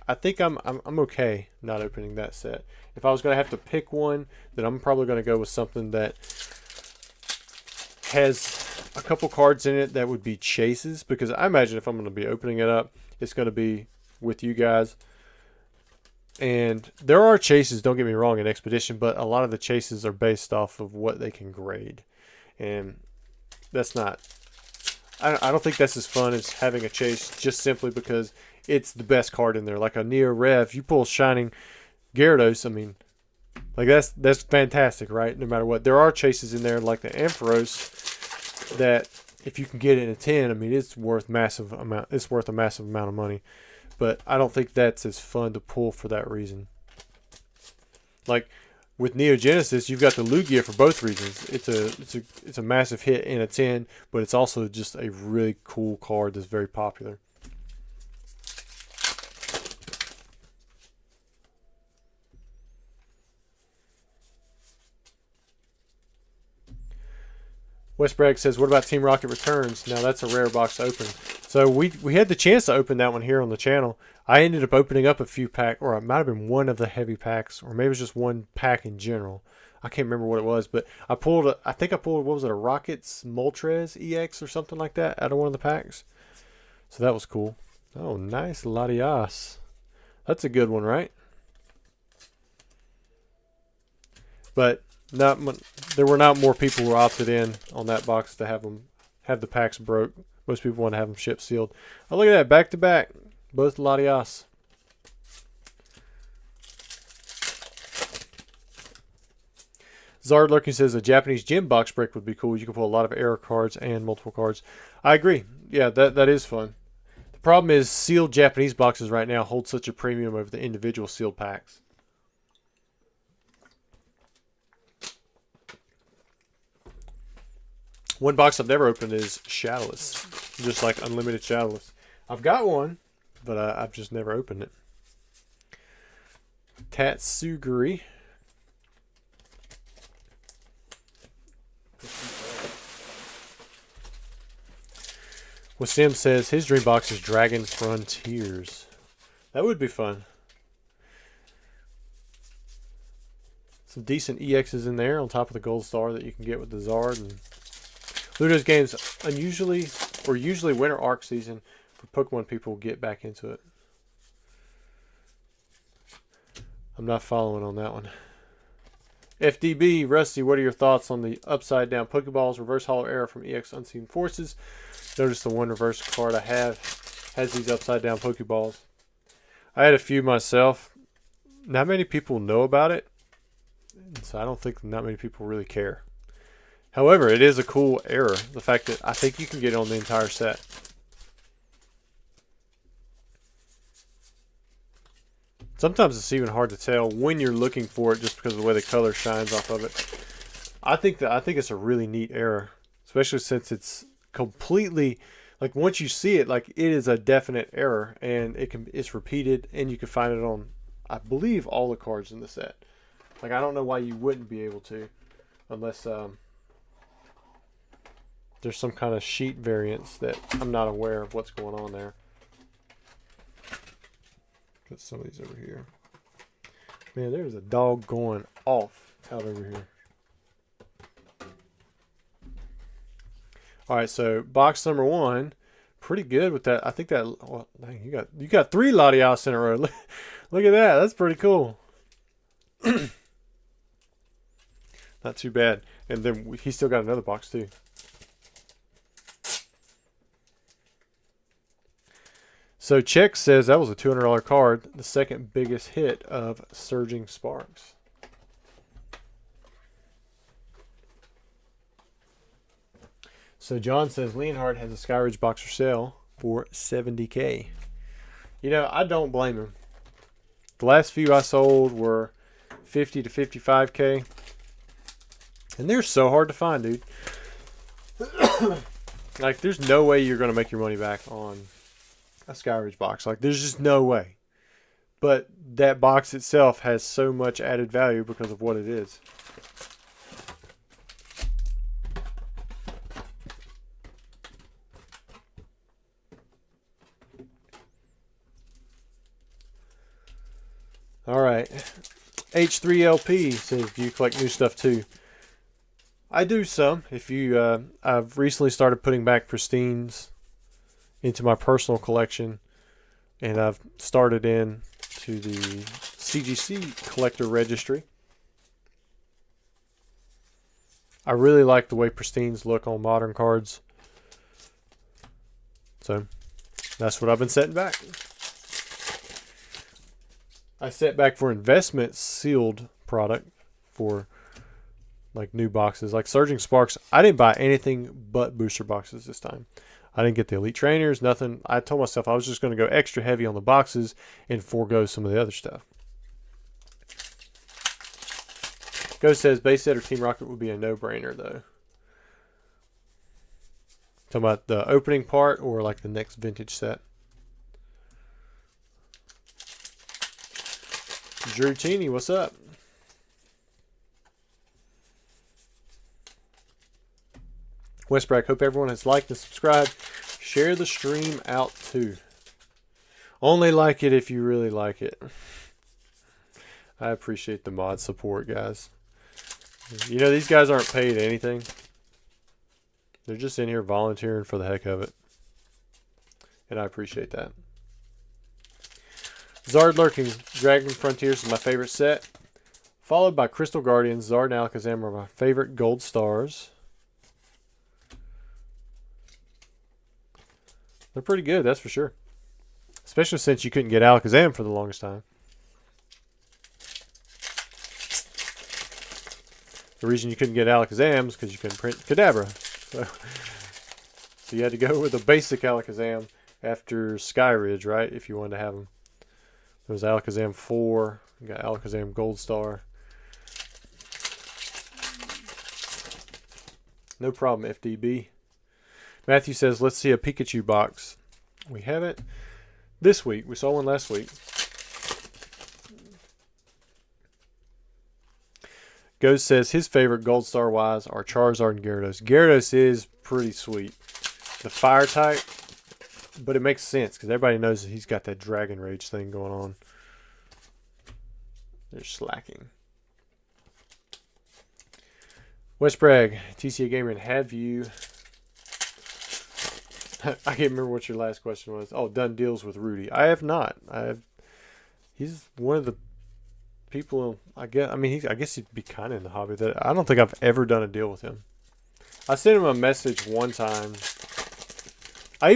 I think I'm okay not opening that set. If I was gonna have to pick one, then I'm probably gonna go with something that has a couple cards in it that would be chases, because I imagine if I'm gonna be opening it up, it's gonna be with you guys. And there are chases, don't get me wrong, in Expedition, but a lot of the chases are based off of what they can grade. And that's not, I don't think that's as fun as having a chase just simply because it's the best card in there. Like a Neo Rev, you pull Shining Gyarados, I mean, like that's fantastic, right? No matter what. There are chases in there like the Ampharos that if you can get it in a 10, I mean, it's worth a massive amount of money. But I don't think that's as fun to pull for that reason. Like with Neo Genesis, you've got the Lugia for both reasons. It's a massive hit in a 10, but it's also just a really cool card that's very popular. West Bragg says, what about Team Rocket Returns? Now that's a rare box to open. So we had the chance to open that one here on the channel. I ended up opening up a few packs, or it might have been one of the heavy packs, or maybe it was just one pack in general. I can't remember what it was, but I think I pulled, what was it, a Rockets Moltres EX or something like that out of one of the packs. So that was cool. Oh, nice Latias. That's a good one, right? But there were not more people who opted in on that box to have the packs broke. Most people want to have them shipped sealed. Oh, look at that, back to back, both Latias. Zard Lurking says a Japanese gym box break would be cool. You can pull a lot of error cards and multiple cards. I agree. Yeah, that is fun. The problem is sealed Japanese boxes right now hold such a premium over the individual sealed packs. One box I've never opened is Shadowless. Just like unlimited Shadowless. I've got one, but I've just never opened it. Tatsuguri. Well, Sim says his dream box is Dragon Frontiers. That would be fun. Some decent EXs in there on top of the gold star that you can get with the Zard. And Ludo's games usually winter arc season for Pokemon people get back into it. I'm not following on that one. FDB, Rusty, what are your thoughts on the upside down Pokeballs reverse holo era from EX Unseen Forces? Notice the one reverse card I have has these upside down Pokeballs. I had a few myself. Not many people know about it, so I don't think not many people really care. However, it is a cool error. The fact that I think you can get it on the entire set. Sometimes it's even hard to tell when you're looking for it just because of the way the color shines off of it. I think it's a really neat error, especially since it's completely, like, once you see it, like, it is a definite error, and it's repeated, and you can find it on, I believe, all the cards in the set. Like, I don't know why you wouldn't be able to, unless there's some kind of sheet variance that I'm not aware of what's going on there. Put some of these over here. Man, there's a dog going off out over here. All right, so box number one, pretty good with that. I think that, well, dang, you got 3 Latias in a row. Look at that. That's pretty cool. Not too bad. And then he still got another box too. So Check says that was a $200 card, the second biggest hit of Surging Sparks. So John says Leonhardt has a Skyridge box for sale for $70K. You know, I don't blame him. The last few I sold were $50 to $55K. And they're so hard to find, dude. Like, there's no way you're going to make your money back on a Skyridge box. Like, there's just no way. but that box itself has so much added value because of what it is. All right. H3LP says, do you collect new stuff too? I do some. If you, I've recently started putting back pristines into my personal collection, and I've started in to the CGC collector registry. I really like the way pristines look on modern cards, so that's what I've been setting back. I set back for investment sealed product for like new boxes, like Surging Sparks. I didn't buy anything but booster boxes this time. I didn't get the Elite Trainers, nothing. I told myself I was just going to go extra heavy on the boxes and forego some of the other stuff. Ghost says base set or Team Rocket would be a no-brainer though. Talking about the opening part or like the next vintage set. Drew Cheney, what's up? Westbrack, hope everyone has liked and subscribed. Share the stream out too. Only like it if you really like it. I appreciate the mod support, guys. You know, these guys aren't paid anything. They're just in here volunteering for the heck of it. And I appreciate that. Zard Lurking, Dragon Frontiers is my favorite set. Followed by Crystal Guardians, Zard and Alakazam are my favorite gold stars. They're pretty good, that's for sure. Especially since you couldn't get Alakazam for the longest time. The reason you couldn't get Alakazam is because you couldn't print Kadabra. So you had to go with a basic Alakazam after Skyridge, right? If you wanted to have them. There was Alakazam 4. You got Alakazam Gold Star. No problem, FDB. Matthew says, let's see a Pikachu box. We haven't this week. We saw one last week. Ghost says his favorite Gold Star wise are Charizard and Gyarados. Gyarados is pretty sweet. The fire type, but it makes sense because everybody knows that he's got that Dragon Rage thing going on. They're slacking. West Bragg, TCA Gamer, and have you... I can't remember what your last question was. Oh, done deals with Rudy. I have not. He's one of the people, I guess. I mean, I guess he'd be kind of in the hobby. That I don't think I've ever done a deal with him. I sent him a message one time. I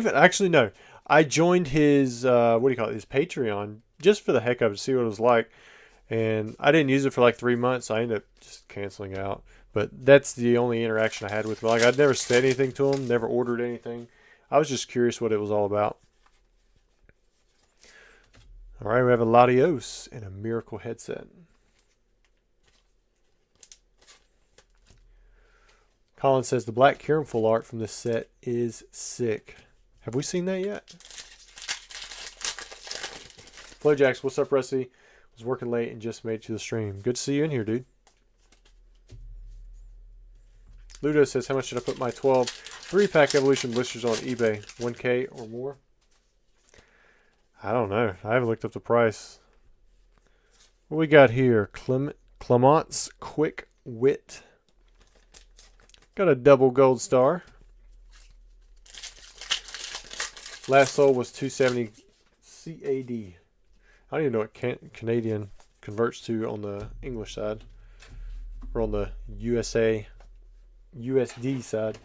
joined his what do you call it? His Patreon just for the heck of it, to see what it was like. And I didn't use it for like 3 months. I ended up just canceling out. But that's the only interaction I had with him. Like, I'd never said anything to him, never ordered anything. I was just curious what it was all about. All right, we have a Latios and a Miracle headset. Colin says the black Kyurem full art from this set is sick. Have we seen that yet? Flowjacks, what's up, Rusty? Was working late and just made it to the stream. Good to see you in here, dude. Ludo says, how much should I put my 12 3-pack Evolution blisters on eBay? 1K or more? I don't know. I haven't looked up the price. What we got here? Clement's Quick Wit. Got a double gold star. Last sold was 270 CAD. I don't even know what Canadian converts to on the English side. Or on the USD side.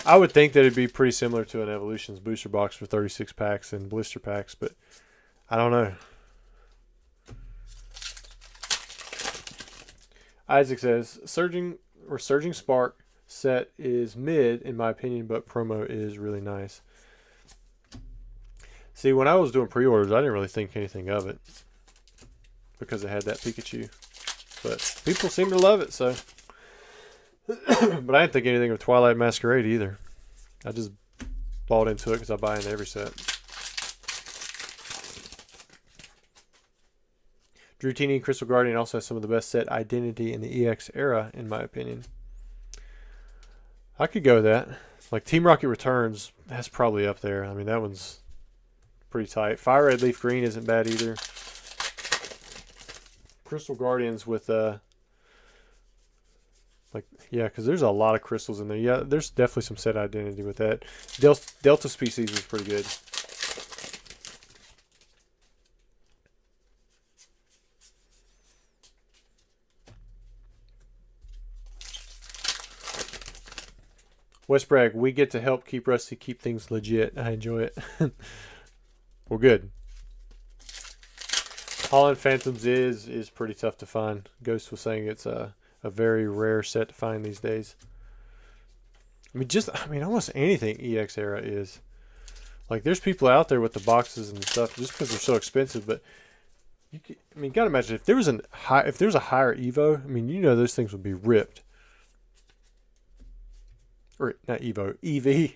I would think that it'd be pretty similar to an Evolutions booster box for 36 packs and blister packs, but I don't know. Isaac says, Surging Spark set is mid in my opinion, but promo is really nice. See, when I was doing pre-orders, I didn't really think anything of it because it had that Pikachu. But people seem to love it, so. But I didn't think anything of Twilight Masquerade either. I just bought into it because I buy into every set. Dratini Crystal Guardian also has some of the best set identity in the EX era, in my opinion. I could go with that. Like Team Rocket Returns, that's probably up there. I mean, that one's pretty tight. Fire Red Leaf Green isn't bad either. Crystal Guardians with yeah, because there's a lot of crystals in there. Yeah, there's definitely some set identity with that. Delta Species is pretty good. West Bragg, we get to help keep Rusty keep things legit. I enjoy it. Well, good. Holland Phantoms is pretty tough to find. Ghost was saying it's a very rare set to find these days. I mean, almost anything EX era is. Like, there's people out there with the boxes and stuff just because they're so expensive. But you gotta imagine if there was a higher Evo. I mean, those things would be ripped. Or not Evo, EV.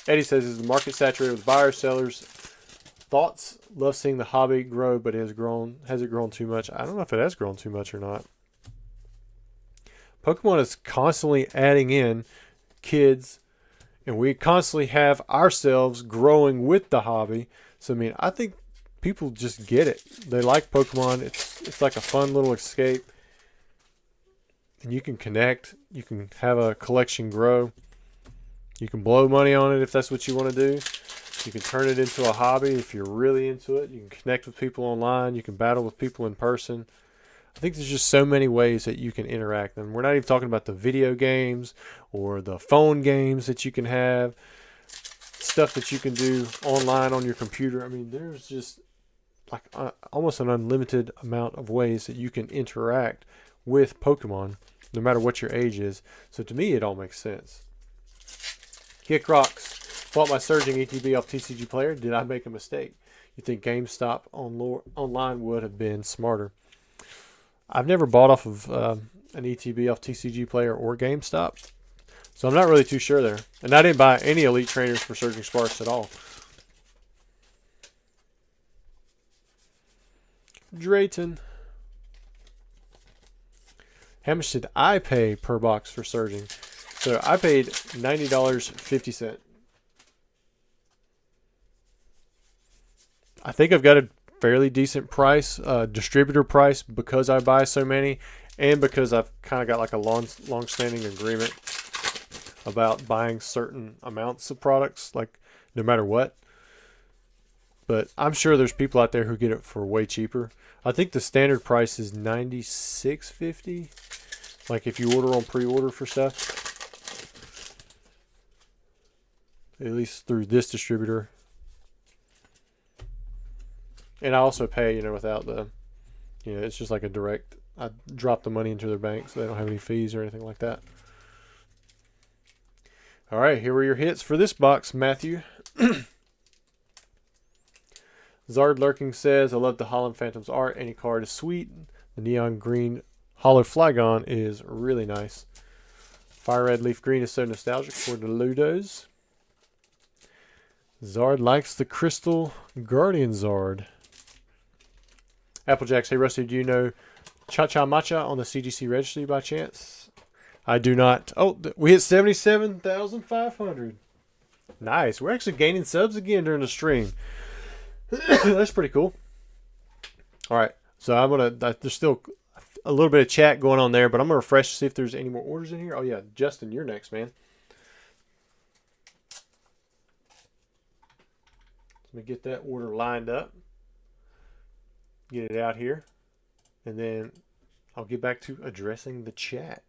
Eddie says, is the market saturated with buyers, sellers? Thoughts? Love seeing the hobby grow, but has it grown too much? I don't know if it has grown too much or not. Pokemon is constantly adding in kids, and we constantly have ourselves growing with the hobby. So I mean, I think people just get it. They like Pokemon. It's like a fun little escape. And you can connect. You can have a collection grow. You can blow money on it if that's what you want to do. You can turn it into a hobby if you're really into it. You can connect with people online. You can battle with people in person. I think there's just so many ways that you can interact. And we're not even talking about the video games or the phone games that you can have. Stuff that you can do online on your computer. I mean, there's just like almost an unlimited amount of ways that you can interact with Pokemon, no matter what your age is. So to me, it all makes sense. Kick Rocks. Bought my Surging ETB off TCG Player. Did I make a mistake? You think GameStop online would have been smarter? I've never bought off of an ETB off TCG Player or GameStop, so I'm not really too sure there. And I didn't buy any Elite Trainers for Surging Sparks at all. Drayton. How much did I pay per box for Surging? So I paid $90.50. I think I've got a fairly decent price, distributor price, because I buy so many, and because I've kind of got like a long-standing agreement about buying certain amounts of products, like no matter what. But I'm sure there's people out there who get it for way cheaper. I think the standard price is $96.50. Like if you order on pre-order for stuff, at least through this distributor. And I also pay, without the, it's just like a direct, I drop the money into their bank, so they don't have any fees or anything like that. All right, here were your hits for this box, Matthew. Zard Lurking says, I love the Holland Phantoms art. Any card is sweet. The neon green Hollow Flygon is really nice. Fire Red Leaf Green is so nostalgic for the Ludos. Zard likes the Crystal Guardian Zard. Applejack, say, Rusty, do you know Cha-Cha Matcha on the CGC registry by chance? I do not. Oh, we hit 77,500. Nice. We're actually gaining subs again during the stream. That's pretty cool. All right. So I'm going to, there's still a little bit of chat going on there, but I'm going to refresh to see if there's any more orders in here. Oh, yeah. Justin, you're next, man. Let me get that order lined up. Get it out here. And then I'll get back to addressing the chat.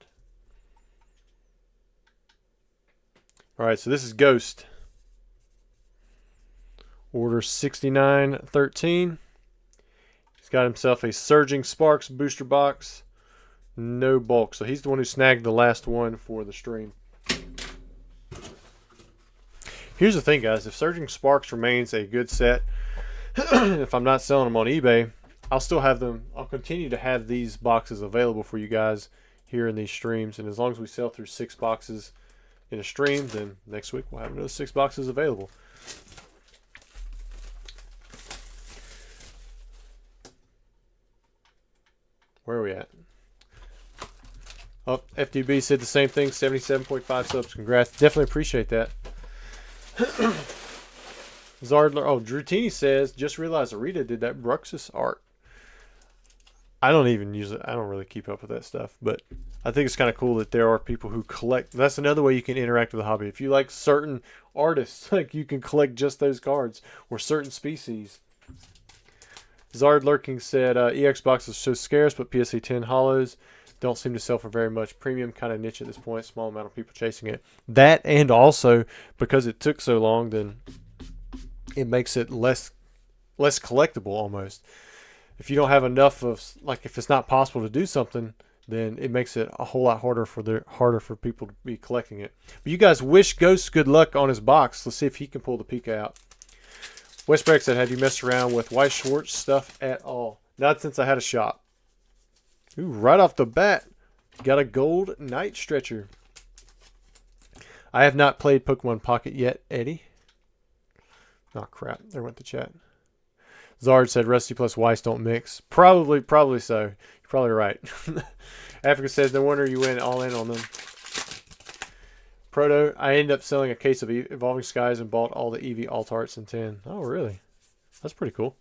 All right, so this is Ghost. Order 6913. He's got himself a Surging Sparks booster box. No bulk. So he's the one who snagged the last one for the stream. Here's the thing, guys. If Surging Sparks remains a good set, if I'm not selling them on eBay, I'll still have them. I'll continue to have these boxes available for you guys here in these streams. And as long as we sell through 6 boxes in a stream, then next week we'll have another 6 boxes available. Where are we at? Oh, FDB said the same thing, 77.5 subs. Congrats. Definitely appreciate that. Zardler. Oh, Drutini says, just realized Arita did that Bruxus art. I don't even use it. I don't really keep up with that stuff. But I think it's kind of cool that there are people who collect. That's another way you can interact with the hobby. If you like certain artists, like you can collect just those cards or certain species. Zard Lurking said, EX boxes are so scarce, but PSA 10 hollows don't seem to sell for very much. Premium kind of niche at this point. Small amount of people chasing it. That, and also because it took so long, then it makes it less collectible almost. If you don't have enough of, like, if it's not possible to do something, then it makes it a whole lot harder for people to be collecting it. But you guys wish Ghost good luck on his box. Let's see if he can pull the Pika out. Westbreck said, have you messed around with Weiss Schwarz stuff at all? Not since I had a shop. Ooh, right off the bat, got a gold Night Stretcher. I have not played Pokemon Pocket yet, Eddie. Oh, crap. There went the chat. Zard said, Rusty plus Weiss don't mix. Probably so. You're probably right. Africa says, no wonder you went all in on them. Proto, I ended up selling a case of Evolving Skies and bought all the Eevee alt arts in 10. Oh, really? That's pretty cool.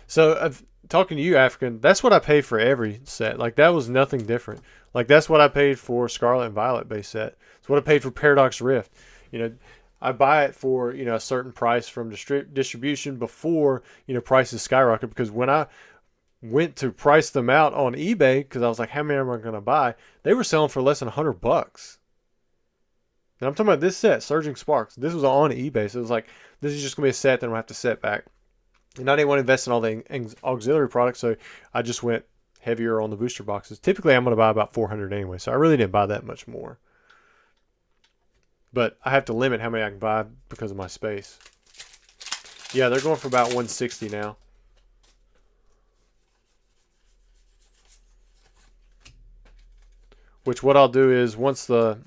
So, talking to you, African, that's what I paid for every set. Like, that was nothing different. Like, that's what I paid for Scarlet and Violet base set. It's what I paid for Paradox Rift. You know, I buy it for, you know, a certain price from distribution before, you know, prices skyrocket. Because when I went to price them out on eBay, because I was like, how many am I going to buy? They were selling for less than $100. And I'm talking about this set, Surging Sparks. This was on eBay, so it was like, this is just going to be a set, then we'll have to set back. And I didn't want to invest in all the auxiliary products, so I just went heavier on the booster boxes. Typically, I'm going to buy about 400 anyway, so I really didn't buy that much more. But I have to limit how many I can buy because of my space. Yeah, they're going for about 160 now. Which what I'll do is once the...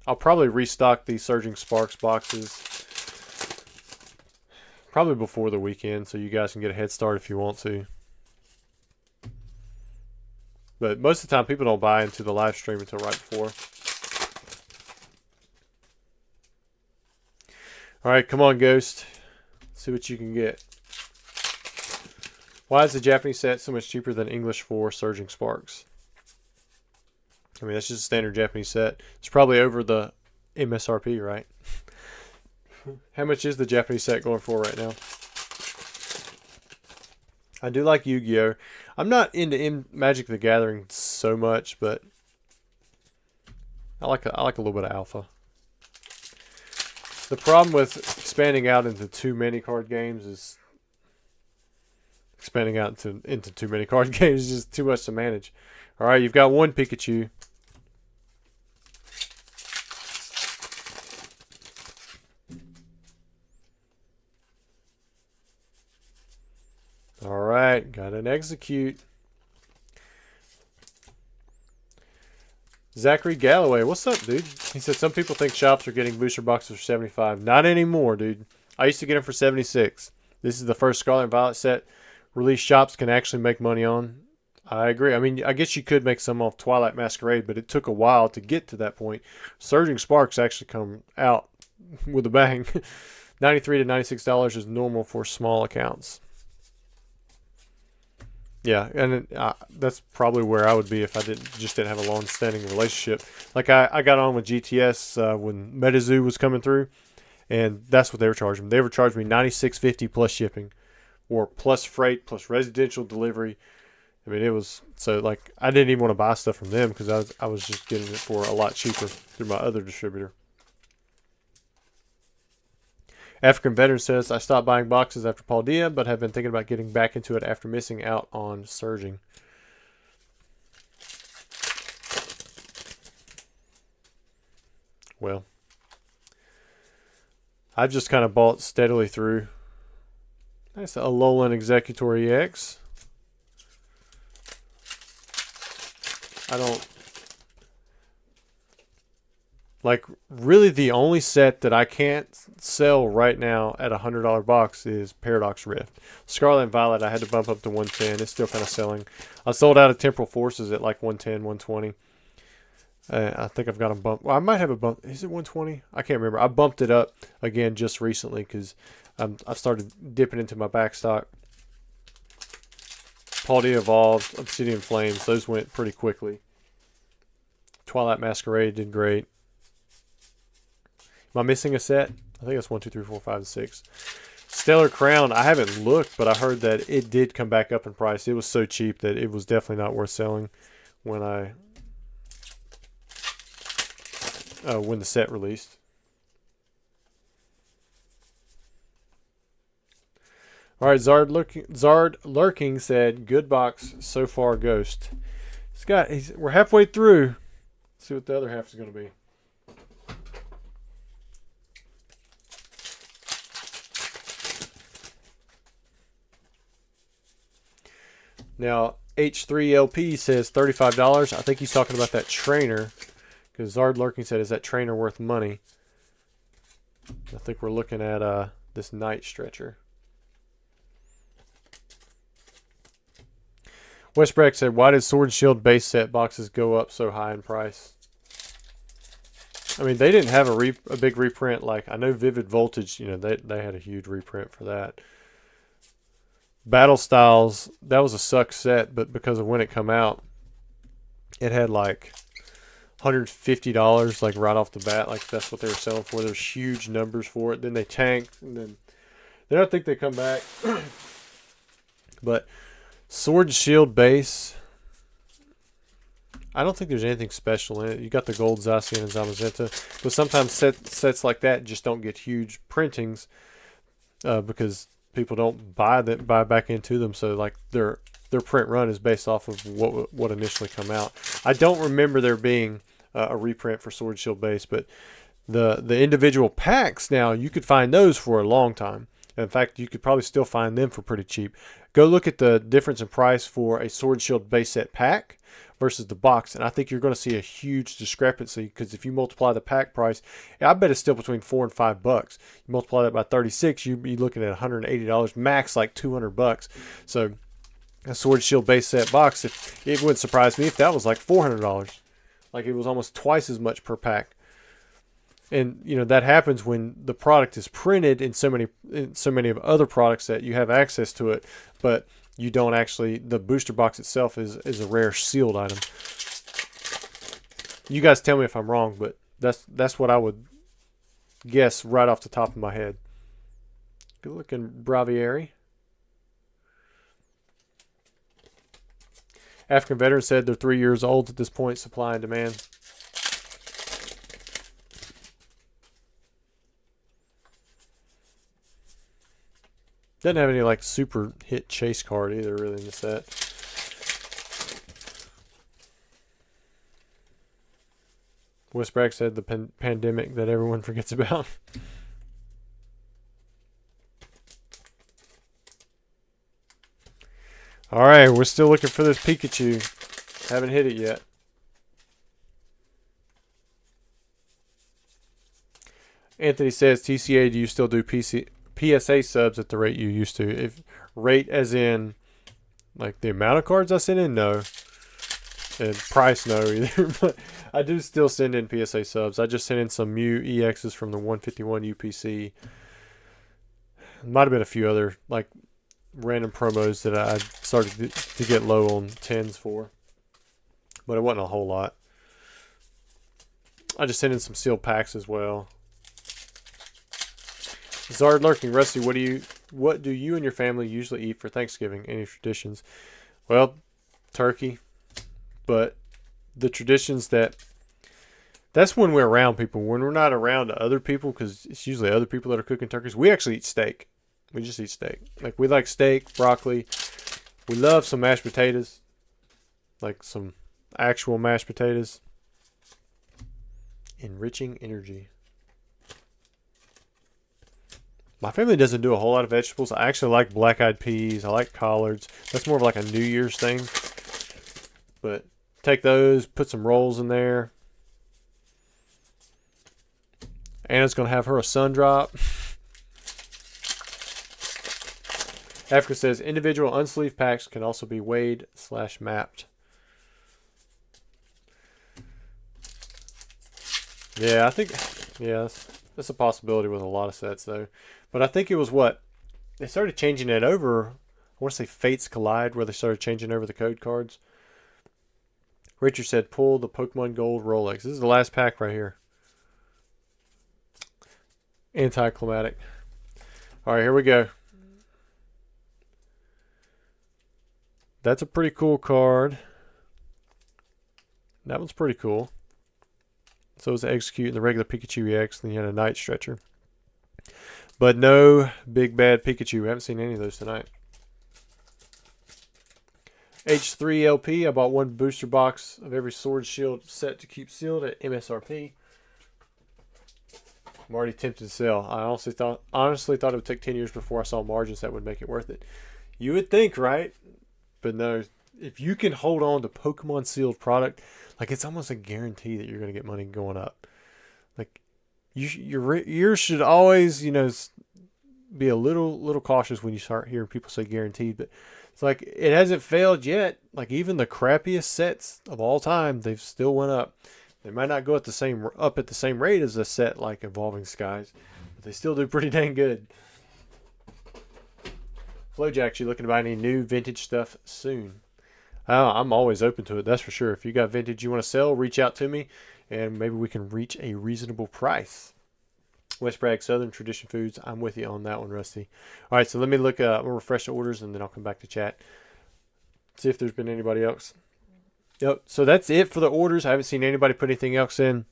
I'll probably restock these Surging Sparks boxes probably before the weekend so you guys can get a head start if you want to. But most of the time people don't buy into the live stream until right before. Alright, come on, Ghost. Let's see what you can get. Why is the Japanese set so much cheaper than English for Surging Sparks? I mean, that's just a standard Japanese set. It's probably over the MSRP, right? How much is the Japanese set going for right now? I do like Yu-Gi-Oh! I'm not into Magic the Gathering so much, but I like a little bit of alpha. The problem with expanding out into too many card games is expanding out into too many card games is just too much to manage. All right, you've got one Pikachu. All right, got an Execute. Zachary Galloway, what's up, dude? He said some people think shops are getting booster boxes for 75. Not anymore, dude. I used to get them for 76. This is the first Scarlet and Violet set release shops can actually make money on. I agree. I mean, I guess you could make some off Twilight Masquerade, but it took a while to get to that point. Surging Sparks actually come out with a bang. $93 to $96 is normal for small accounts. Yeah, and that's probably where I would be if I didn't have a long-standing relationship. Like I got on with GTS when MetaZoo was coming through, and that's what they were charging me. They were charging me $96.50 plus shipping, or plus freight, plus residential delivery. I mean, it was so like I didn't even want to buy stuff from them because I was just getting it for a lot cheaper through my other distributor. African Veteran says, I stopped buying boxes after Paldea, but have been thinking about getting back into it after missing out on Surging. Well, I've just kind of bought steadily through. That's a Alolan Executor EX. I don't... Like, really the only set that I can't sell right now at a $100 box is Paradox Rift. Scarlet and Violet, I had to bump up to 110. It's still kind of selling. I sold out of Temporal Forces at like 110, 120. I think I've got a bump. Well, I might have a bump. Is it 120? I can't remember. I bumped it up again just recently because I started dipping into my backstock. Paldea Evolved, Obsidian Flames, those went pretty quickly. Twilight Masquerade did great. Am I missing a set? I think that's 1, 2, 3, 4, 5, 6. Stellar Crown, I haven't looked, but I heard that it did come back up in price. It was so cheap that it was definitely not worth selling when when the set released. All right, Zard Lurking said, "Good box so far, Ghost." We're halfway through. Let's see what the other half is going to be. Now, H3LP says $35. I think he's talking about that trainer. Because Zard Lurking said, is that trainer worth money? I think we're looking at this Night Stretcher. Westbreck said, why did Sword and Shield base set boxes go up so high in price? I mean, they didn't have a big reprint. Like, I know Vivid Voltage, you know, they had a huge reprint for that. Battle Styles, that was a suck set, but because of when it come out, it had like $150 like right off the bat. Like, that's what they were selling for. There's huge numbers for it. Then they tanked, and then I think they come back. But Sword and Shield base, I don't think there's anything special in it. You got the gold Zacian and Zamazenta, but sometimes sets like that just don't get huge printings because people don't buy back into them. So like their print run is based off of what initially come out. I don't remember there being a reprint for Sword Shield base, but the individual packs now, you could find those for a long time. In fact, you could probably still find them for pretty cheap. Go look at the difference in price for a Sword Shield base set pack versus the box, and I think you're going to see a huge discrepancy, because if you multiply the pack price, I bet it's still between $4 and $5. You multiply that by 36, you'd be looking at $180, max like $200. So a Sword Shield base set box, it wouldn't surprise me if that was like $400. Like, it was almost twice as much per pack. And you know that happens when the product is printed in so many of other products that you have access to it, but you don't actually. The booster box itself is a rare sealed item. You guys tell me if I'm wrong, but that's what I would guess right off the top of my head. Good looking Braviary. African Veteran said they're 3 years old at this point. Supply and demand. Doesn't have any like super hit chase card either really in the set. Westbrack said the pandemic that everyone forgets about. Alright, we're still looking for this Pikachu. Haven't hit it yet. Anthony says, TCA, do you still do PSA subs at the rate you used to? If rate as in like the amount of cards I send in, no. And price, no either. But I do still send in PSA subs. I just sent in some Mew EXs from the 151 UPC. Might have been a few other like random promos that I started to get low on 10s for. But it wasn't a whole lot. I just sent in some sealed packs as well. Zard Lurking, Rusty, what do you and your family usually eat for Thanksgiving? Any traditions? Well, turkey. But the traditions that's when we're around people. When we're not around other people, because it's usually other people that are cooking turkeys, we actually eat steak. We just eat steak. Like, we like steak, broccoli. We love some mashed potatoes. Like some actual mashed potatoes. Enriching energy. My family doesn't do a whole lot of vegetables. I actually like black-eyed peas. I like collards. That's more of like a New Year's thing. But take those, put some rolls in there. Anna's going to have her a sun drop. Africa says individual unsleeved packs can also be weighed / mapped. Yeah, I think, yeah, that's a possibility with a lot of sets though. But I think it was what? They started changing it over. I want to say Fates Collide, where they started changing over the code cards. Richard said pull the Pokemon Gold Rolex. This is the last pack right here. Anticlimactic. Alright, here we go. That's a pretty cool card. That one's pretty cool. So is Execute and the regular Pikachu EX, and then you had a Night Stretcher. But no big bad Pikachu. We haven't seen any of those tonight. H3LP. I bought one booster box of every Sword Shield set to keep sealed at MSRP. I'm already tempted to sell. I honestly thought it would take 10 years before I saw margins that would make it worth it. You would think, right? But no. If you can hold on to Pokemon sealed product, like it's almost a guarantee that you're going to get money going up. Like your ears should always, you know, be a little cautious when you start hearing people say guaranteed. But it's like it hasn't failed yet. Like even the crappiest sets of all time, they've still went up. They might not go at the same rate as a set like Evolving Skies, but they still do pretty dang good. Flowjack, you looking to buy any new vintage stuff soon? I'm always open to it, that's for sure. If you got vintage you want to sell, reach out to me, and maybe we can reach a reasonable price. West Bragg Southern Tradition Foods, I'm with you on that one, Rusty. All right, so let me look. I'm gonna refresh the orders, and then I'll come back to chat. See if there's been anybody else. Yep. So that's it for the orders. I haven't seen anybody put anything else in.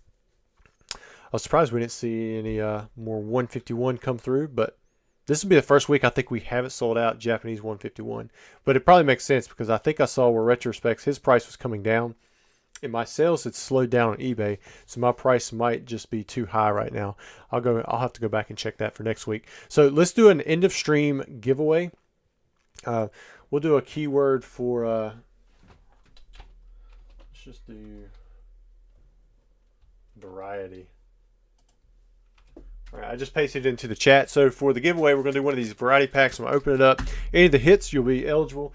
I was surprised we didn't see any more 151 come through, but this will be the first week I think we haven't sold out Japanese 151. But it probably makes sense because I think I saw where Retrospecs, his price was coming down. And my sales had slowed down on eBay, so my price might just be too high right now. I'll have to go back and check that for next week. So let's do an end of stream giveaway. We'll do a keyword for let's just do variety. All right, I just pasted it into the chat. So for the giveaway, we're going to do one of these variety packs. I'm going to open it up. Any of the hits, you'll be eligible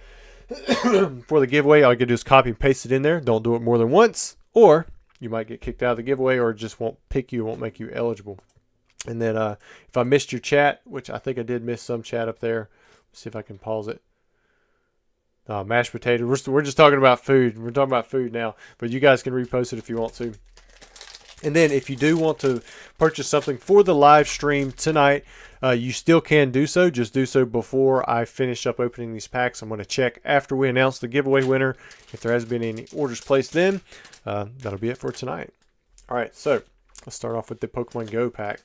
for the giveaway. All you can do is copy and paste it in there. Don't do it more than once, or you might get kicked out of the giveaway, or it just won't pick you, won't make you eligible. And then if I missed your chat, which I think I did miss some chat up there, let's see if I can pause it. Mashed potato. We're just talking about food. We're talking about food now, but you guys can repost it if you want to. And then if you do want to purchase something for the live stream tonight, you still can do so. Just do so before I finish up opening these packs. I'm going to check after we announce the giveaway winner. If there has been any orders placed then, that'll be it for tonight. All right, so let's start off with the Pokemon Go pack.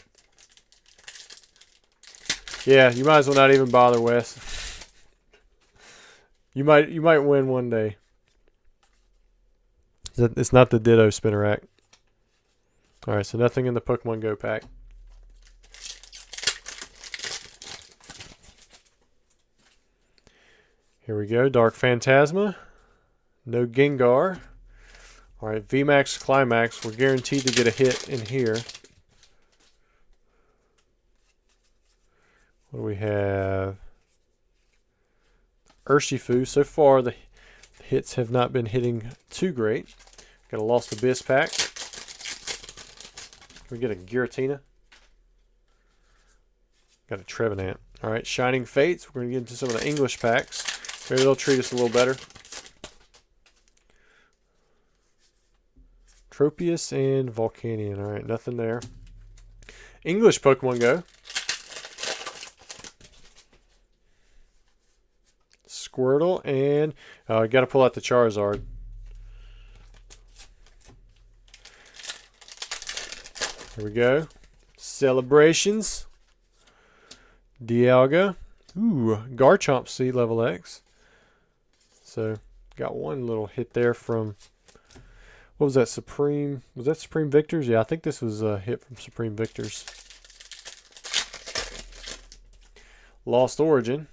Yeah, you might as well not even bother, Wes. You might win one day. It's not the Ditto Spinnerack. All right, so nothing in the Pokemon Go pack. Here we go, Dark Phantasma. No Gengar. All right, VMAX Climax. We're guaranteed to get a hit in here. What do we have? Urshifu. So far, the hits have not been hitting too great. Got a Lost Abyss pack. We get a Giratina. Got a Trevenant. All right, Shining Fates. We're going to get into some of the English packs. Maybe they'll treat us a little better. Tropius and Volcanion. All right, nothing there. English Pokemon Go. Squirtle, and I got to pull out the Charizard. Here we go. Celebrations. Dialga. Ooh, Garchomp Sea Level X. So, got one little hit there from, what was that, Supreme? Was that Supreme Victors? Yeah, I think this was a hit from Supreme Victors. Lost Origin.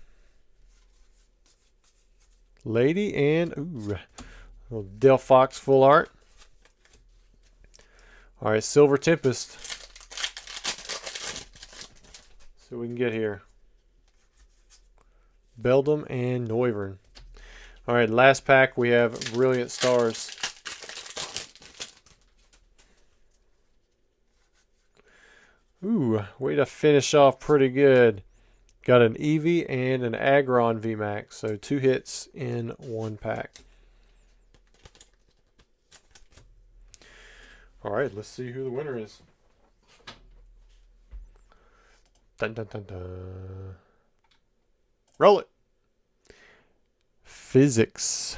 Lady and, ooh, little Delphox Full Art. All right, Silver Tempest. what we can get here. Beldam and Neuvern. All right, last pack, we have Brilliant Stars. Ooh, way to finish off pretty good. Got an Eevee and an Aggron VMAX, so 2 hits in 1 pack. All right, let's see who the winner is. Dun, dun, dun, dun. Roll it. Physics.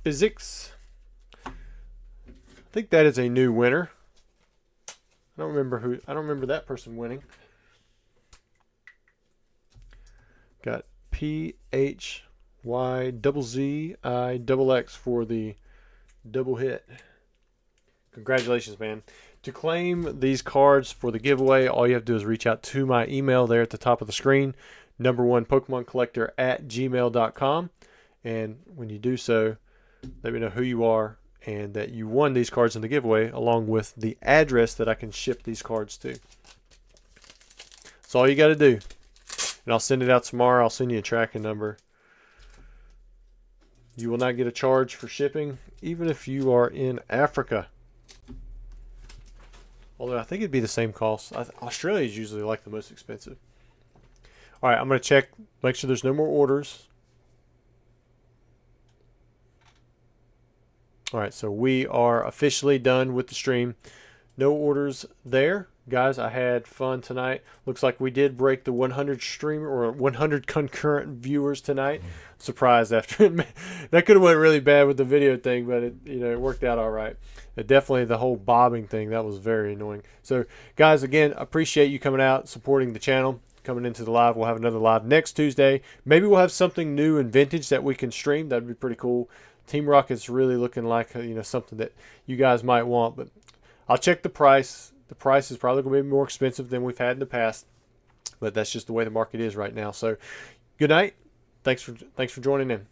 Physics. I think that is a new winner. I don't remember that person winning. Got PHYZZIXX for the double hit. Congratulations, man. To claim these cards for the giveaway, all you have to do is reach out to my email there at the top of the screen, number1pokemoncollector@gmail.com. And when you do so, let me know who you are and that you won these cards in the giveaway, along with the address that I can ship these cards to. That's all you got to do. And I'll send it out tomorrow. I'll send you a tracking number. You will not get a charge for shipping, even if you are in Africa. Although I think it'd be the same cost. Australia is usually like the most expensive. All right, I'm going to check, make sure there's no more orders. All right, so we are officially done with the stream. No orders there. Guys, I had fun tonight. Looks like we did break the 100 stream or 100 concurrent viewers tonight. Surprised after it. That could have went really bad with the video thing, but it worked out all right. Definitely the whole bobbing thing, that was very annoying. So, guys, again, appreciate you coming out, supporting the channel, coming into the live. We'll have another live next Tuesday. Maybe we'll have something new and vintage that we can stream. That'd be pretty cool. Team Rocket's really looking like something that you guys might want, but I'll check the price. The price is probably going to be more expensive than we've had in the past, but that's just the way the market is right now. So, good night. Thanks for joining in.